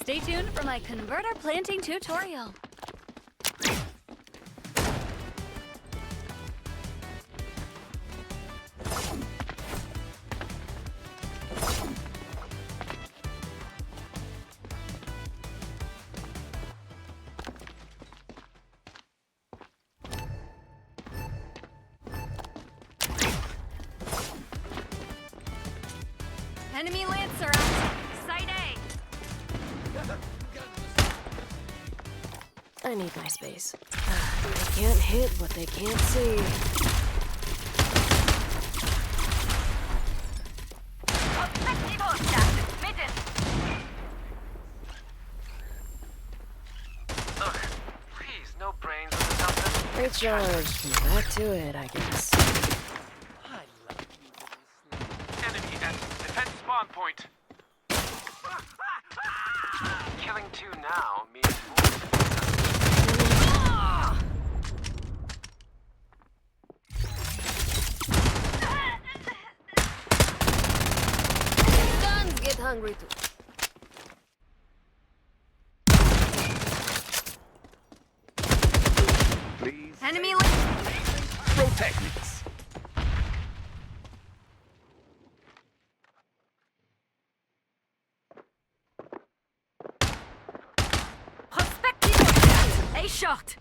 Stay tuned for my converter planting tutorial. Enemy Lancer out. Site A. I need my space. They can't hit what they can't see. Ugh, please, no brains in this outfit. Recharge. Back to it, I guess. Enemy at defense spawn point. Killing two now means more. Guns get hungry too. Please. Enemy Pyrotechnics. Prospective. A shot.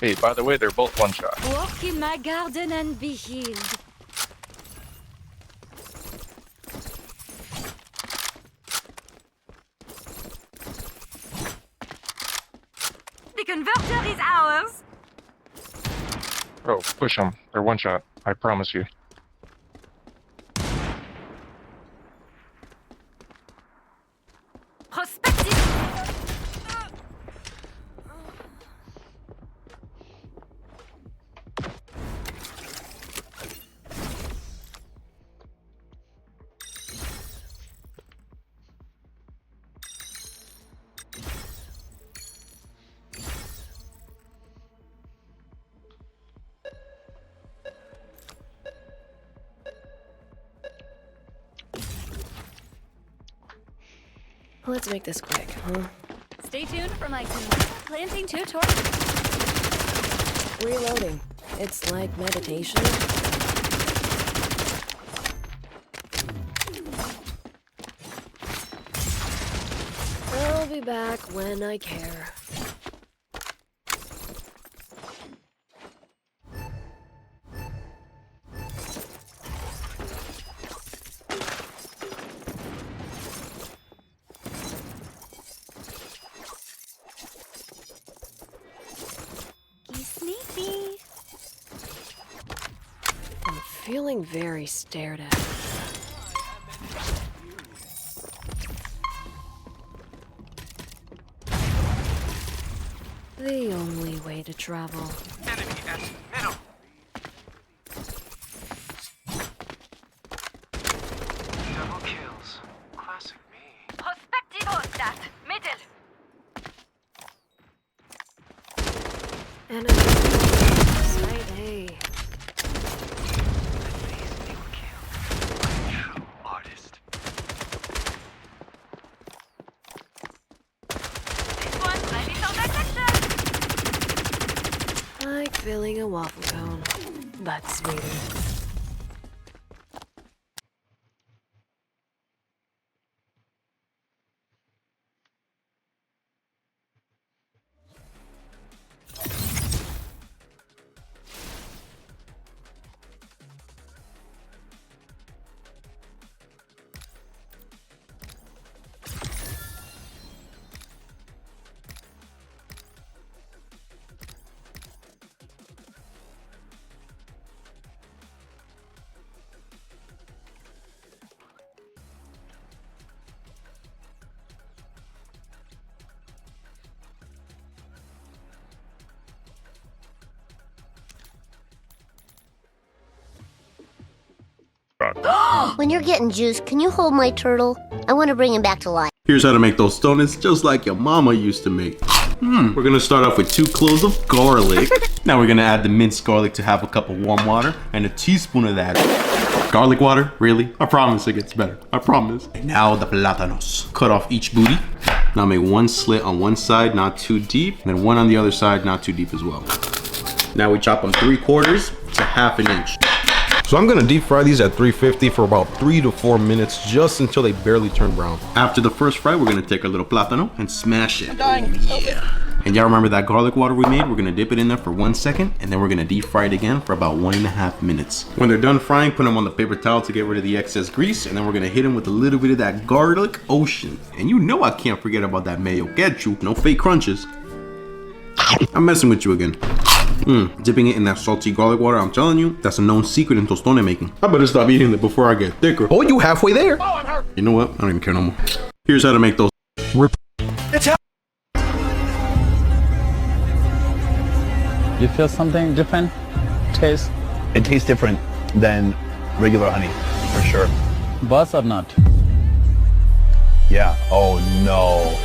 Hey, by the way, they're both one shot. Walk in my garden and be healed. The converter is ours. Oh, push them. They're one shot. I promise you. Prospective. Let's make this quick, huh? Stay tuned for my planting tutorial. Reloading. It's like meditation. I'll be back when I care. Sneaky. I'm feeling very stared at. The only way to travel. Enemy at middle. Double kills. Classic me. Prospectivo stat. Middle. Enemy. Side A. True artist. This one, ready for dissection. Like filling a waffle cone, but sweeter. When you're getting juice, can you hold my turtle? I want to bring him back to life. Here's how to make those donuts just like your mama used to make. We're gonna start off with 2 cloves of garlic. Now we're gonna add the minced garlic to half a cup of warm water and a teaspoon of that. Garlic water? Really? I promise it gets better. I promise. And now the plátanos. Cut off each booty. Now make 1 slit on one side, not too deep, and then 1 on the other side, not too deep as well. Now we chop them 3/4 to 1/2 inch. So I'm gonna deep fry these at 350 for about 3 to 4 minutes, just until they barely turn brown. After the first fry, we're gonna take our little plátano and smash it. Yeah. And y'all remember that garlic water we made? We're gonna dip it in there for 1 second, and then we're gonna deep fry it again for about 1.5 minutes. When they're done frying, put them on the paper towel to get rid of the excess grease, and then we're gonna hit them with a little bit of that garlic ocean. And you know I can't forget about that mayo ketchup. No fake crunches. I'm messing with you again. Dipping it in that salty garlic water, I'm telling you, that's a known secret in tostone making. I better stop eating it before I get thicker. Oh, you halfway there? Oh, I'm hurt. You know what? I don't even care no more. Here's how to make those. It's how. You feel something different? Taste? It tastes different than regular honey, for sure. Buzz or not? Yeah. Oh no.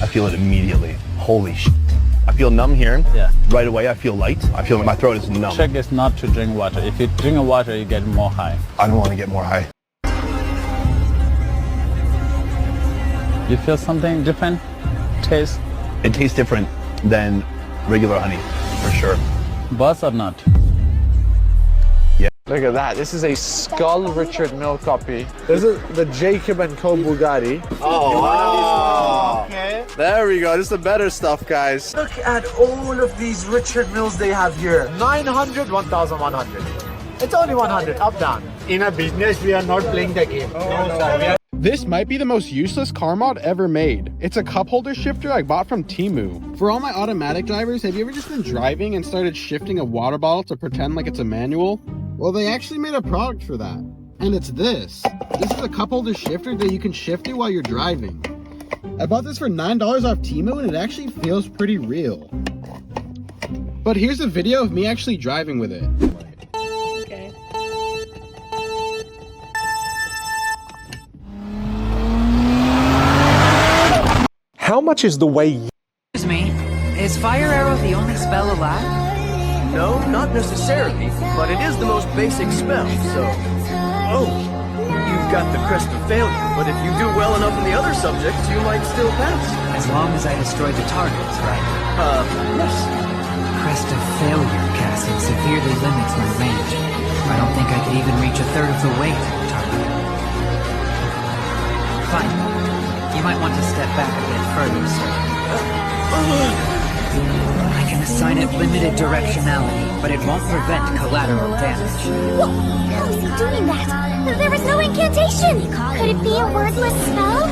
I feel it immediately. Holy shit. I feel numb here. Yeah. Right away, I feel light. I feel like my throat is numb. Check is not to drink water. If you drink water, you get more high. I don't want to get more high. You feel something different? Taste? It tastes different than regular honey, for sure. Buzz or not? Yeah. Look at that. This is a Skull Richard Mille copy. This is the Jacob & Co. Bugatti. Oh, wow. Okay. There we go. This is the better stuff, guys. Look at all of these Richard Milles they have here. 900, 1,100. It's only 100, up, down. In a business, we are not playing the game. No, sir. This might be the most useless car mod ever made. It's a cup holder shifter I bought from Temu. For all my automatic drivers, have you ever just been driving and started shifting a water bottle to pretend like it's a manual? Well, they actually made a product for that. And it's this. This is a cup holder shifter that you can shift it while you're driving. I bought this for $9 off Temu and it actually feels pretty real. But here's a video of me actually driving with it. Okay. How much is the way? Excuse me, is Fire Arrow the only spell allowed? No, not necessarily, but it is the most basic spell, so... Oh, you've got the crest of failure, but if you do well enough in the other subjects, you might still pass. As long as I destroy the targets, right? Yes. Crest of failure casting severely limits my range. I don't think I could even reach a third of the way to the target. Fine. You might want to step back a bit further, sir. I can assign it limited directionality, but it won't prevent collateral damage. How is he doing that? There is no incantation! Could it be a wordless spell?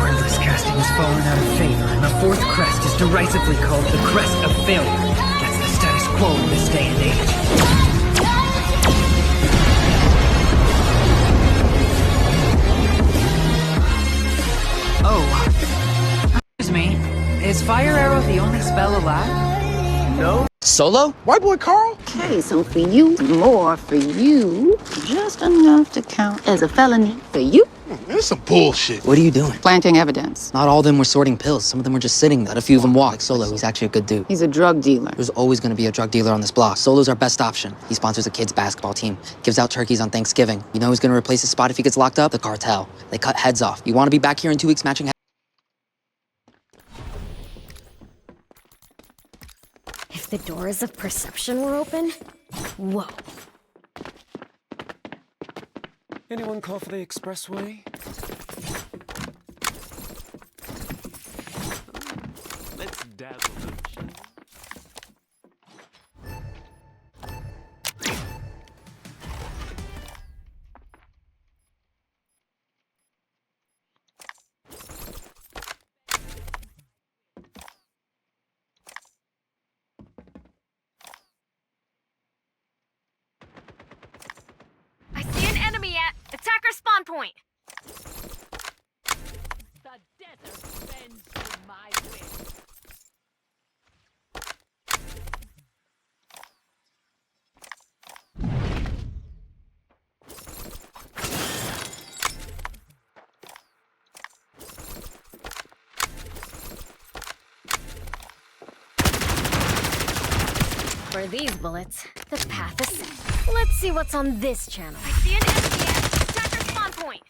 Wordless casting has fallen out of favor, and the fourth crest is derisively called the Crest of Failure. That's the status quo in this day and age. Oh. Excuse me. Is Fire Arrow the only spell allowed? No. Solo? White boy Carl? Okay, so for you, more for you, just enough to count as a felony for you. This is some bullshit. What are you doing? Planting evidence. Not all of them were sorting pills. Some of them were just sitting there. Let a few of them walk. Like Solo, he's actually a good dude. He's a drug dealer. There's always going to be a drug dealer on this block. Solo's our best option. He sponsors a kids' basketball team, gives out turkeys on Thanksgiving. You know who's going to replace his spot if he gets locked up? The cartel. They cut heads off. You want to be back here in 2 weeks matching heads? If the doors of perception were open? Whoa. Anyone call for the expressway? Let's dazzle them, shall we? I see an enemy at attacker spawn point. The desert bends to my will. For these bullets, the path is set. Let's see what's on this channel. I see an enemy at attacker spawn point.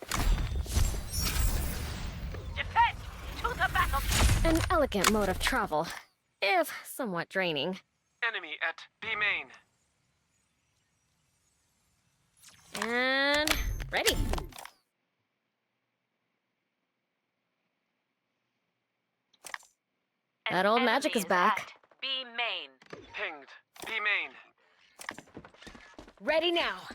Defend to the battle. An elegant mode of travel, if somewhat draining. Enemy at B main. And ready. That old magic is back. B main. Pinged. B main. Ready now.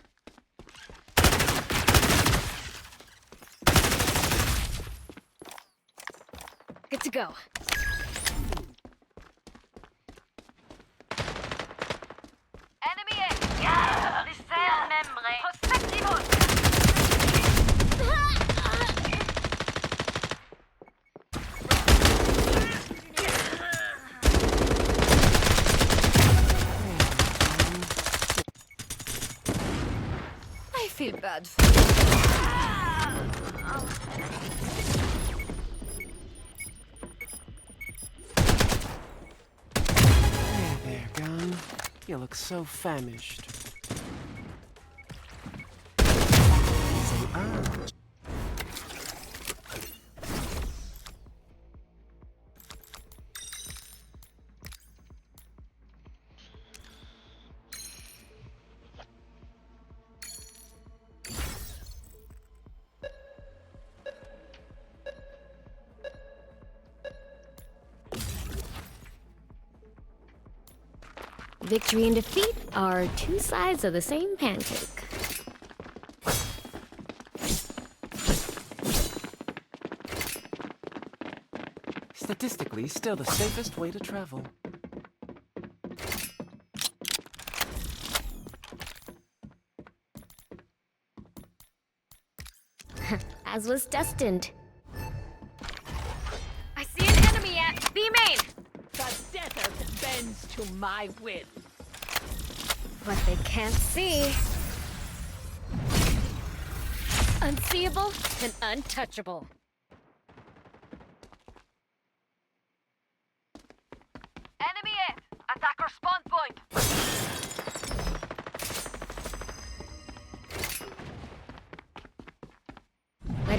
Good to go. Enemy A. Lycée membre. Prospectivos. I feel bad. There, gun. You look so famished. Say, Victory and defeat are two sides of the same pancake. Statistically, still the safest way to travel. As was destined. I see an enemy at B main. The desert bends to my will. What they can't see. Unseeable and untouchable. Enemy A. Attacker spawn point.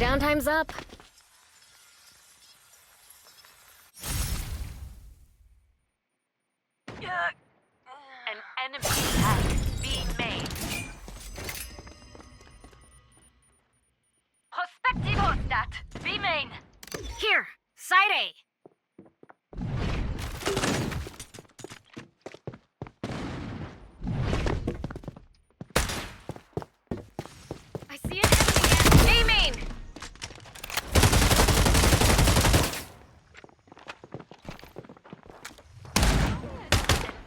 downtime's up. An enemy has been made. Prospective hostat. B main. Here, side A. I see an enemy at A main.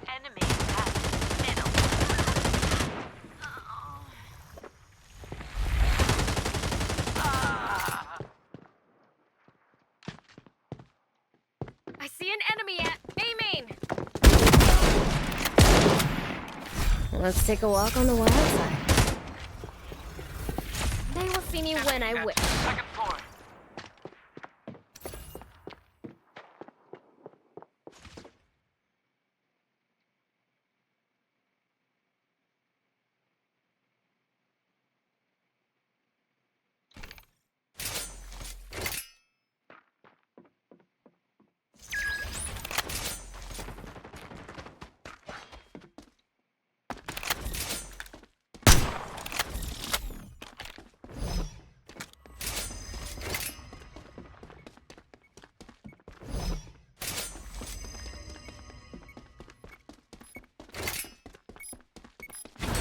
Enemy at middle. I see an enemy at A main. Let's take a walk on the wild side. They will see me when I wish. Second floor.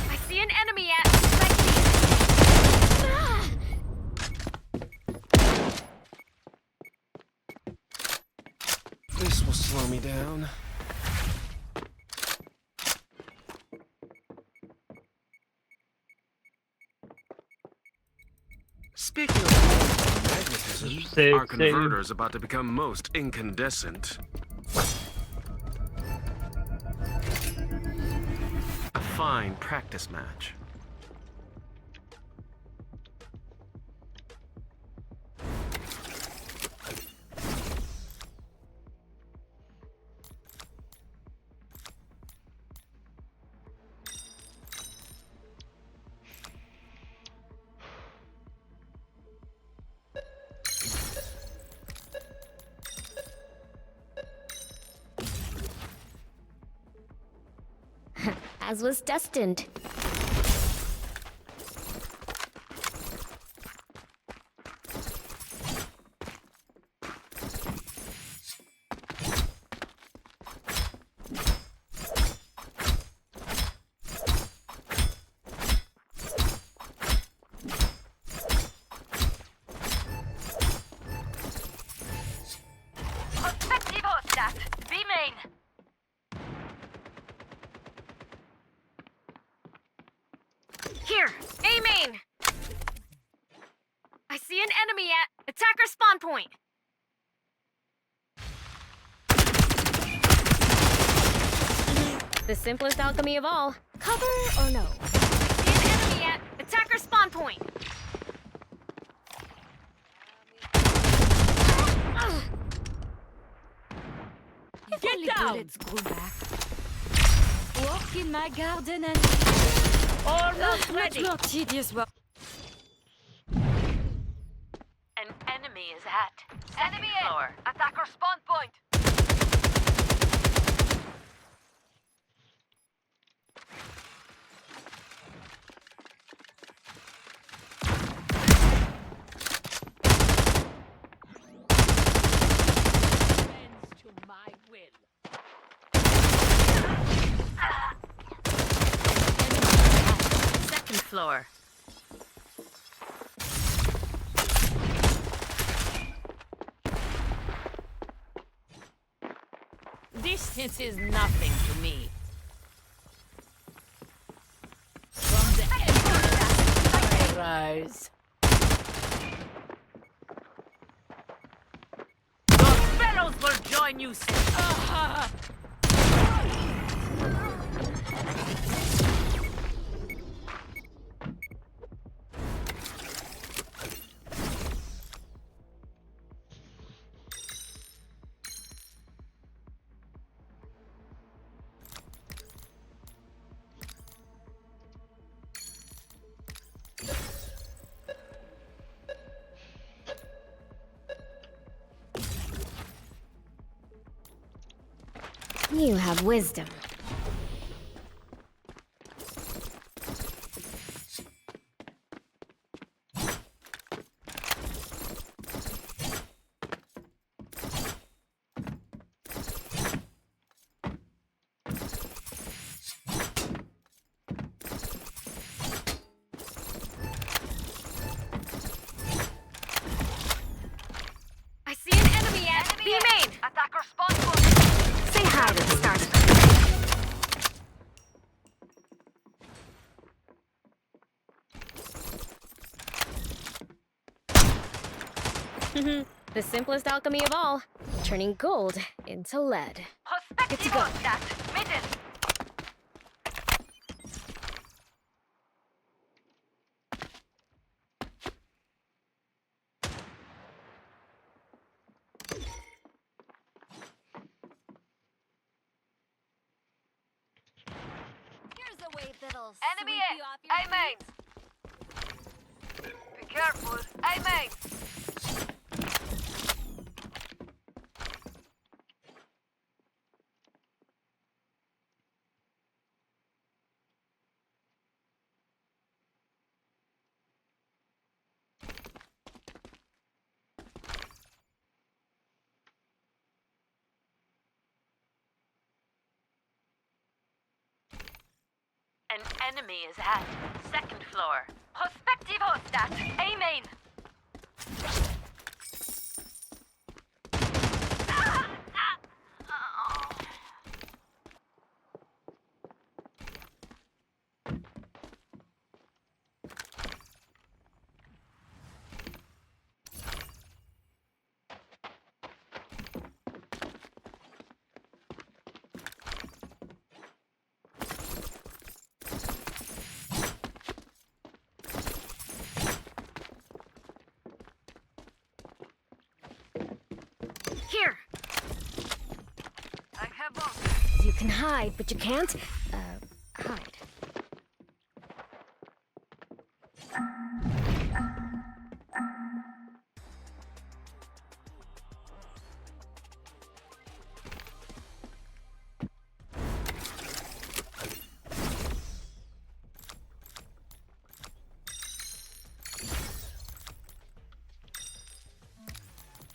I see an enemy at side B. Ah! This will slow me down. Speaking of magnetism, our converter is about to become most incandescent. A fine practice match. As was destined. Prospective hostat. B main. Here, A main. I see an enemy at attacker spawn point. The simplest alchemy of all. Cover or no? I see an enemy at attacker spawn point. Get down! Bullets go back. Walk in my garden and... Almost ready! Much more tedious work. An enemy is at enemy floor. Attacker spawn point. Bends to my will. Second floor. Distance is nothing to me. From the end, I rise. Those fellows will join you soon. You have wisdom. I see an enemy at B main. Attacker spawn point. Say hi to the stars. The simplest alchemy of all, turning gold into lead. Good to go. Here's a wave that'll enemy sweep you off your feet. Be careful. Amen. An enemy is at second floor. Prospective hostat. Amen. Here! I have one. You can hide, but you can't, hide.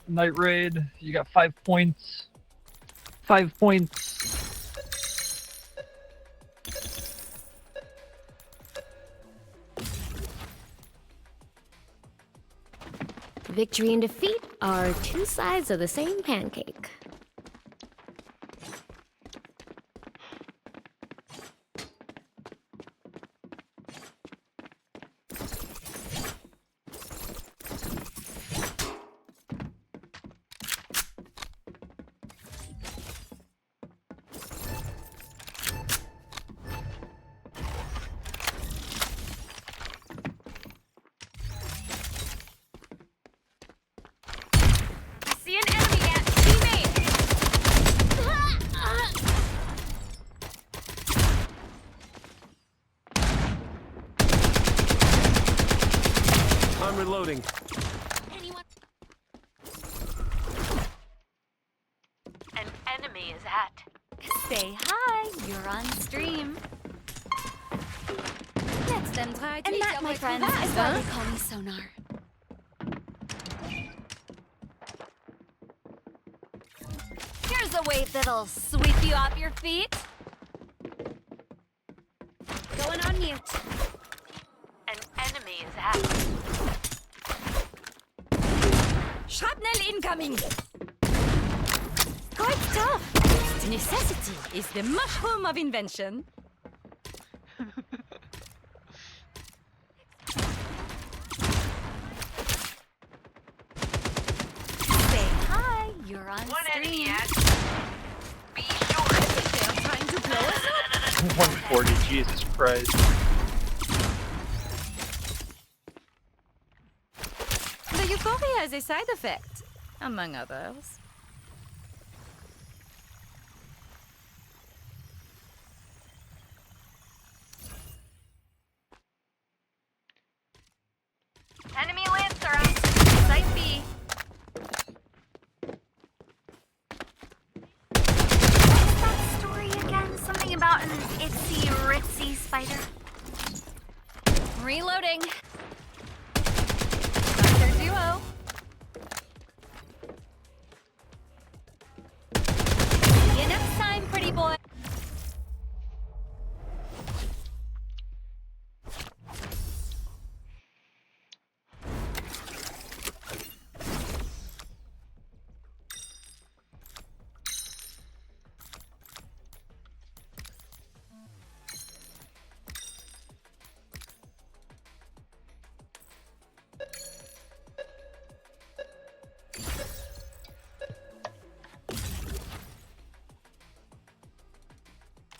Night raid, you got 5 points. 5 points. Victory and defeat are two sides of the same pancake. See an enemy at teammate. I'm reloading. An enemy is at. Say hi. You're on stream. Let's then try to And that, my friends, is why they call me Sonar. Here's a wave that'll sweep you off your feet. Going on mute. An enemy is at. Shrapnel incoming. Quite tough. Necessity is the mushroom of invention. Say hi. You're on stream. Be sure. They're trying to blow us up. 140, Jesus Christ. The euphoria is a side effect, among others. Enemy Lancer on Site B. What's that rotten, itsy, ritzy spider. Reloading. Doctor Duo. See you next time, pretty boy.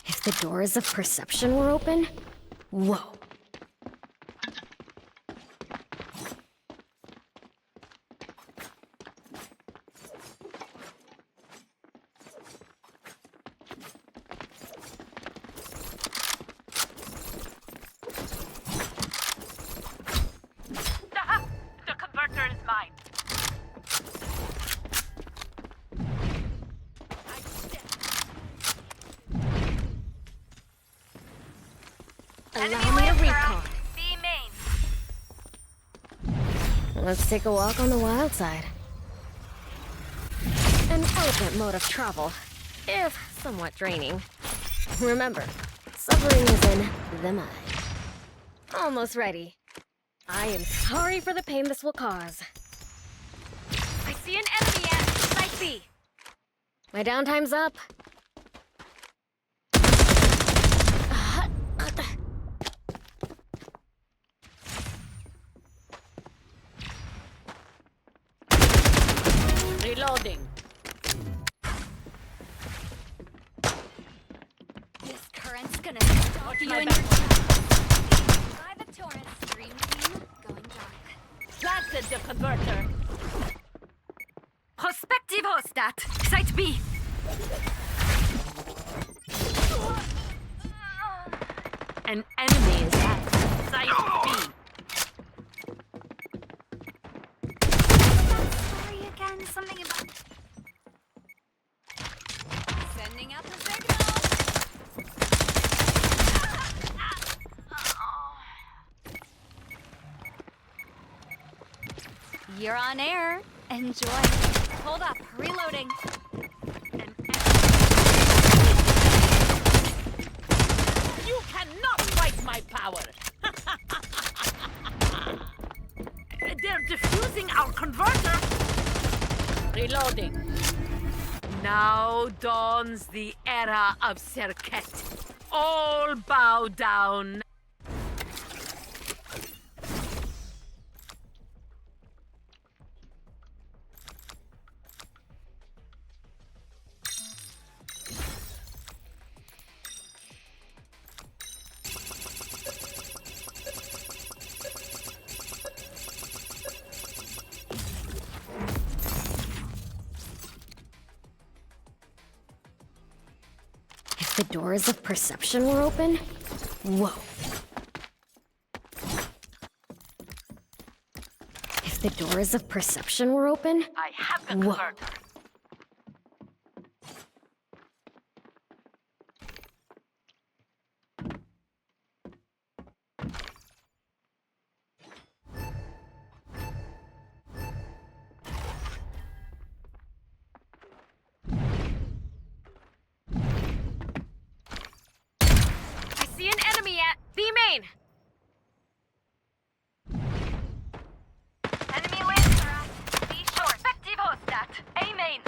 If the doors of perception were open? Whoa. The converter is mine. Allow me to recon. B main. Let's take a walk on the wild side. An elegant mode of travel, if somewhat draining. Remember, suffering is in the mind. Almost ready. I am sorry for the pain this will cause. I see an enemy at site B. My downtime's up. Reloading. This current's gonna stalk you in your by the torrent stream team going dark. Planted the converter. Prospective hostat. Site B. An enemy is at site B. Sorry again, something about... Sending out the signal. You're on air. Enjoy. Hold up. Reloading. You cannot fight my power. They're defusing our converter. Reloading. Now dawns the era of Serket. All bow down. If the doors of perception were open? Whoa. If the doors of perception were open? I have the Whoa. converter. I see an enemy at B main. Enemy laser at B short. Effective hostat. A main.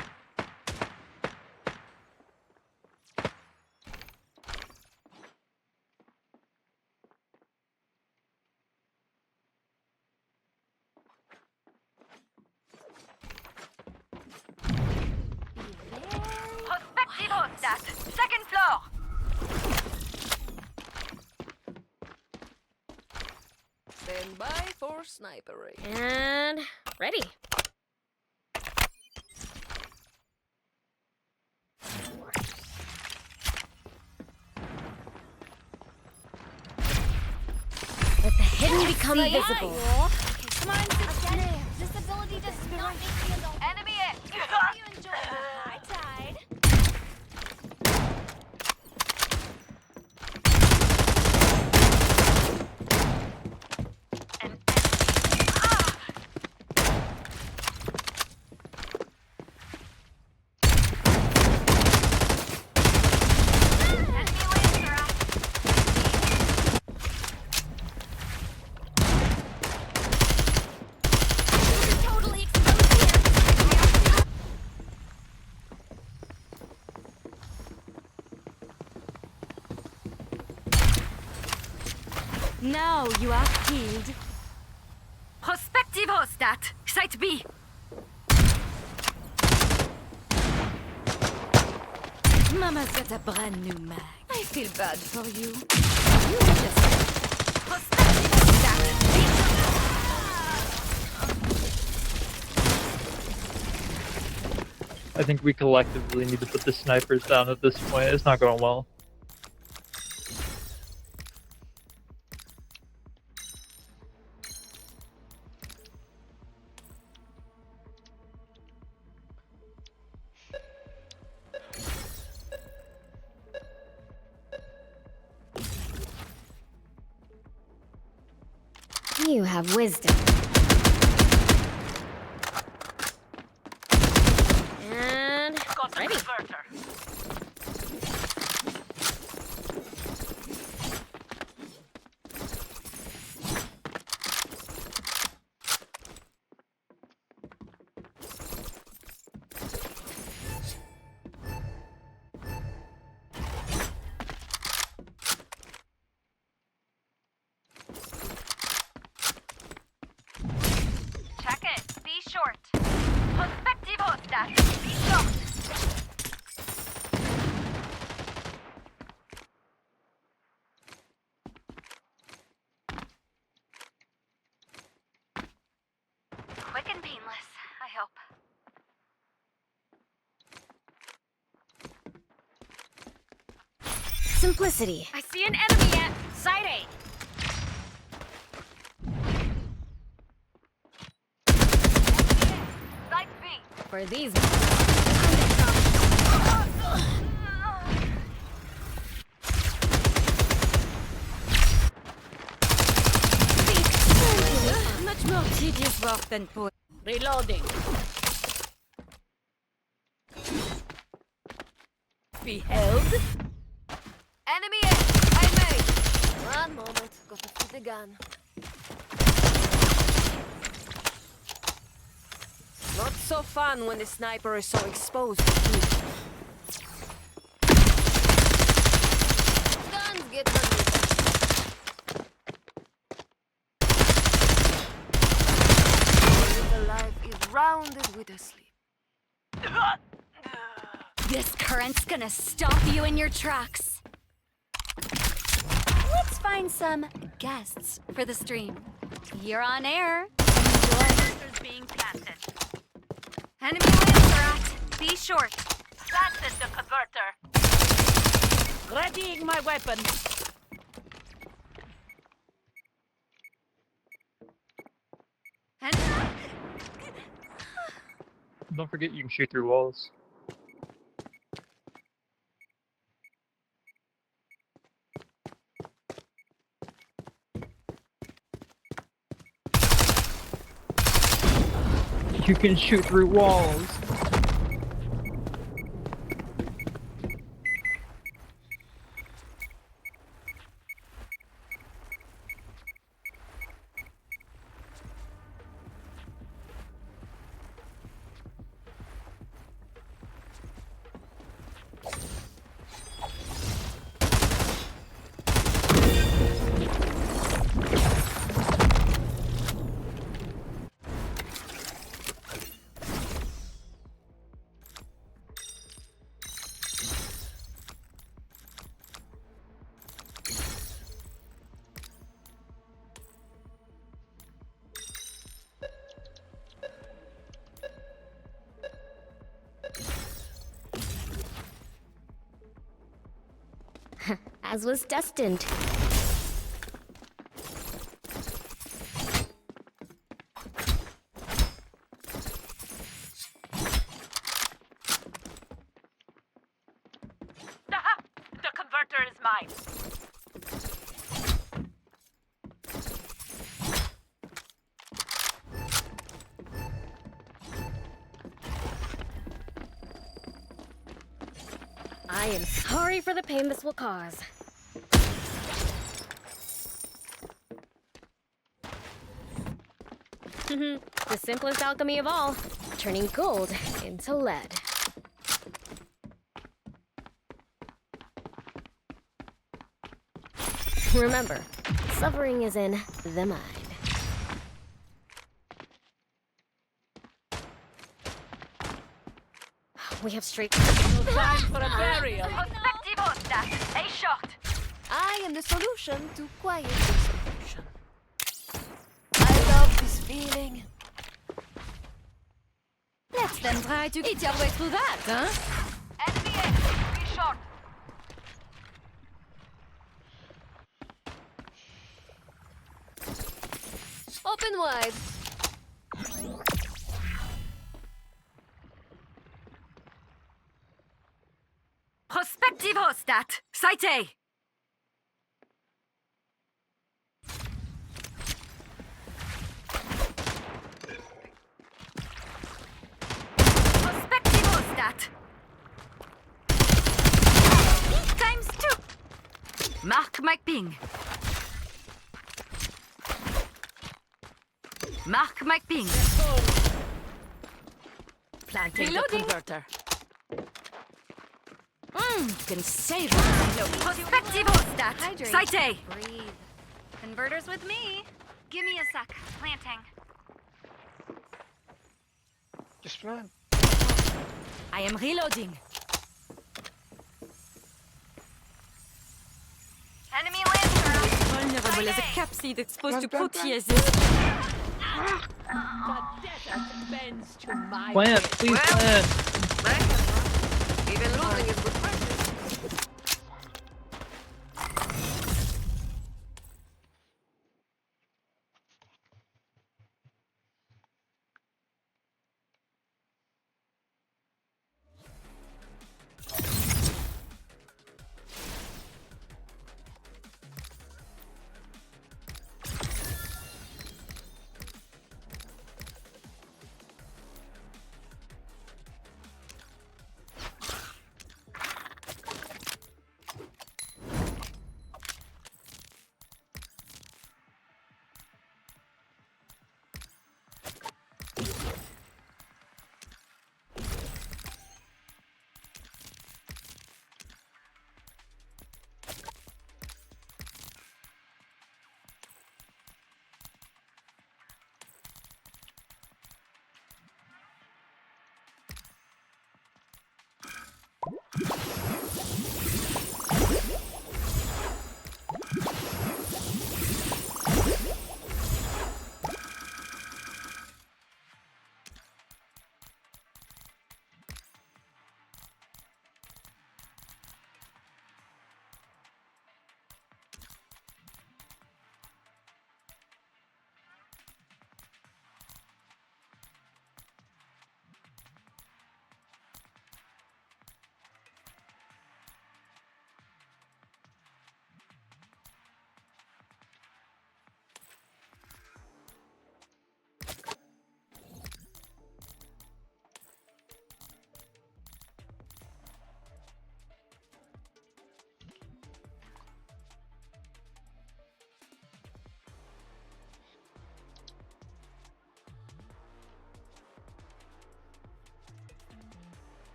Prospective hostat. Second floor. Stand by for snipery. And ready. Let the hidden become visible. Come on, again. This ability does not make me alone. Enemy at. You enjoy the high tide. Now you are killed. Prospective hostat. Site B. Mama's got a brand new mag. I feel bad for you. Prospective hostat. I think we collectively need to put the snipers down at this point. It's not going well. You have wisdom. And ready. Check it. Be short. Prospective hostat. Be short. Quick and painless, I hope. Simplicity. I see an enemy at side A. Site B. For these. Much more tedious work than put. Reloading. Beheld? Enemy A. I made. One moment, gotta fit the gun. Not so fun when the sniper is so exposed to you. Guns get money. The life is rounded with a sleep. This current's gonna stop you in your tracks. Let's find some guests for the stream. You're on air. Monsters being planted. Enemy wins, rat. Be short. Planted the converter. Readying my weapon. Don't forget you can shoot through walls. You can shoot through walls. As was destined. The converter is mine. I am sorry for the pain this will cause. The simplest alchemy of all, turning gold into lead. Remember, Suffering is in the mind. We have straight. No time for a burial. Prospective hostat. A shot. I am the solution to quiet distribution. I love this feeling. Let's then try to eat your way through that, huh? NVA. 3 shot. Open wide. Prospective hostat. Site A. Prospective hostat. Times 2. Mark my ping. Mark my ping. Planting the Reloading. converter. Can save it. Prospective hostat. Hydrate. Site A. Breathe. Converters with me. Give me a sec. Planting. Just plan. I am reloading. Enemy lantern. Vulnerable as a capsid exposed to proteases. The desert bends to my Plant, will. please plant. Even losing is good practice.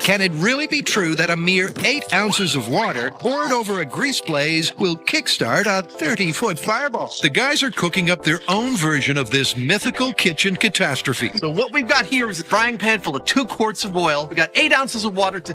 Can it really be true that a mere 8 ounces of water poured over a grease blaze will kickstart a 30-foot fireball? The guys are cooking up their own version of this mythical kitchen catastrophe. So what we've got here is a frying pan full of 2 quarts of oil. We got 8 ounces of water to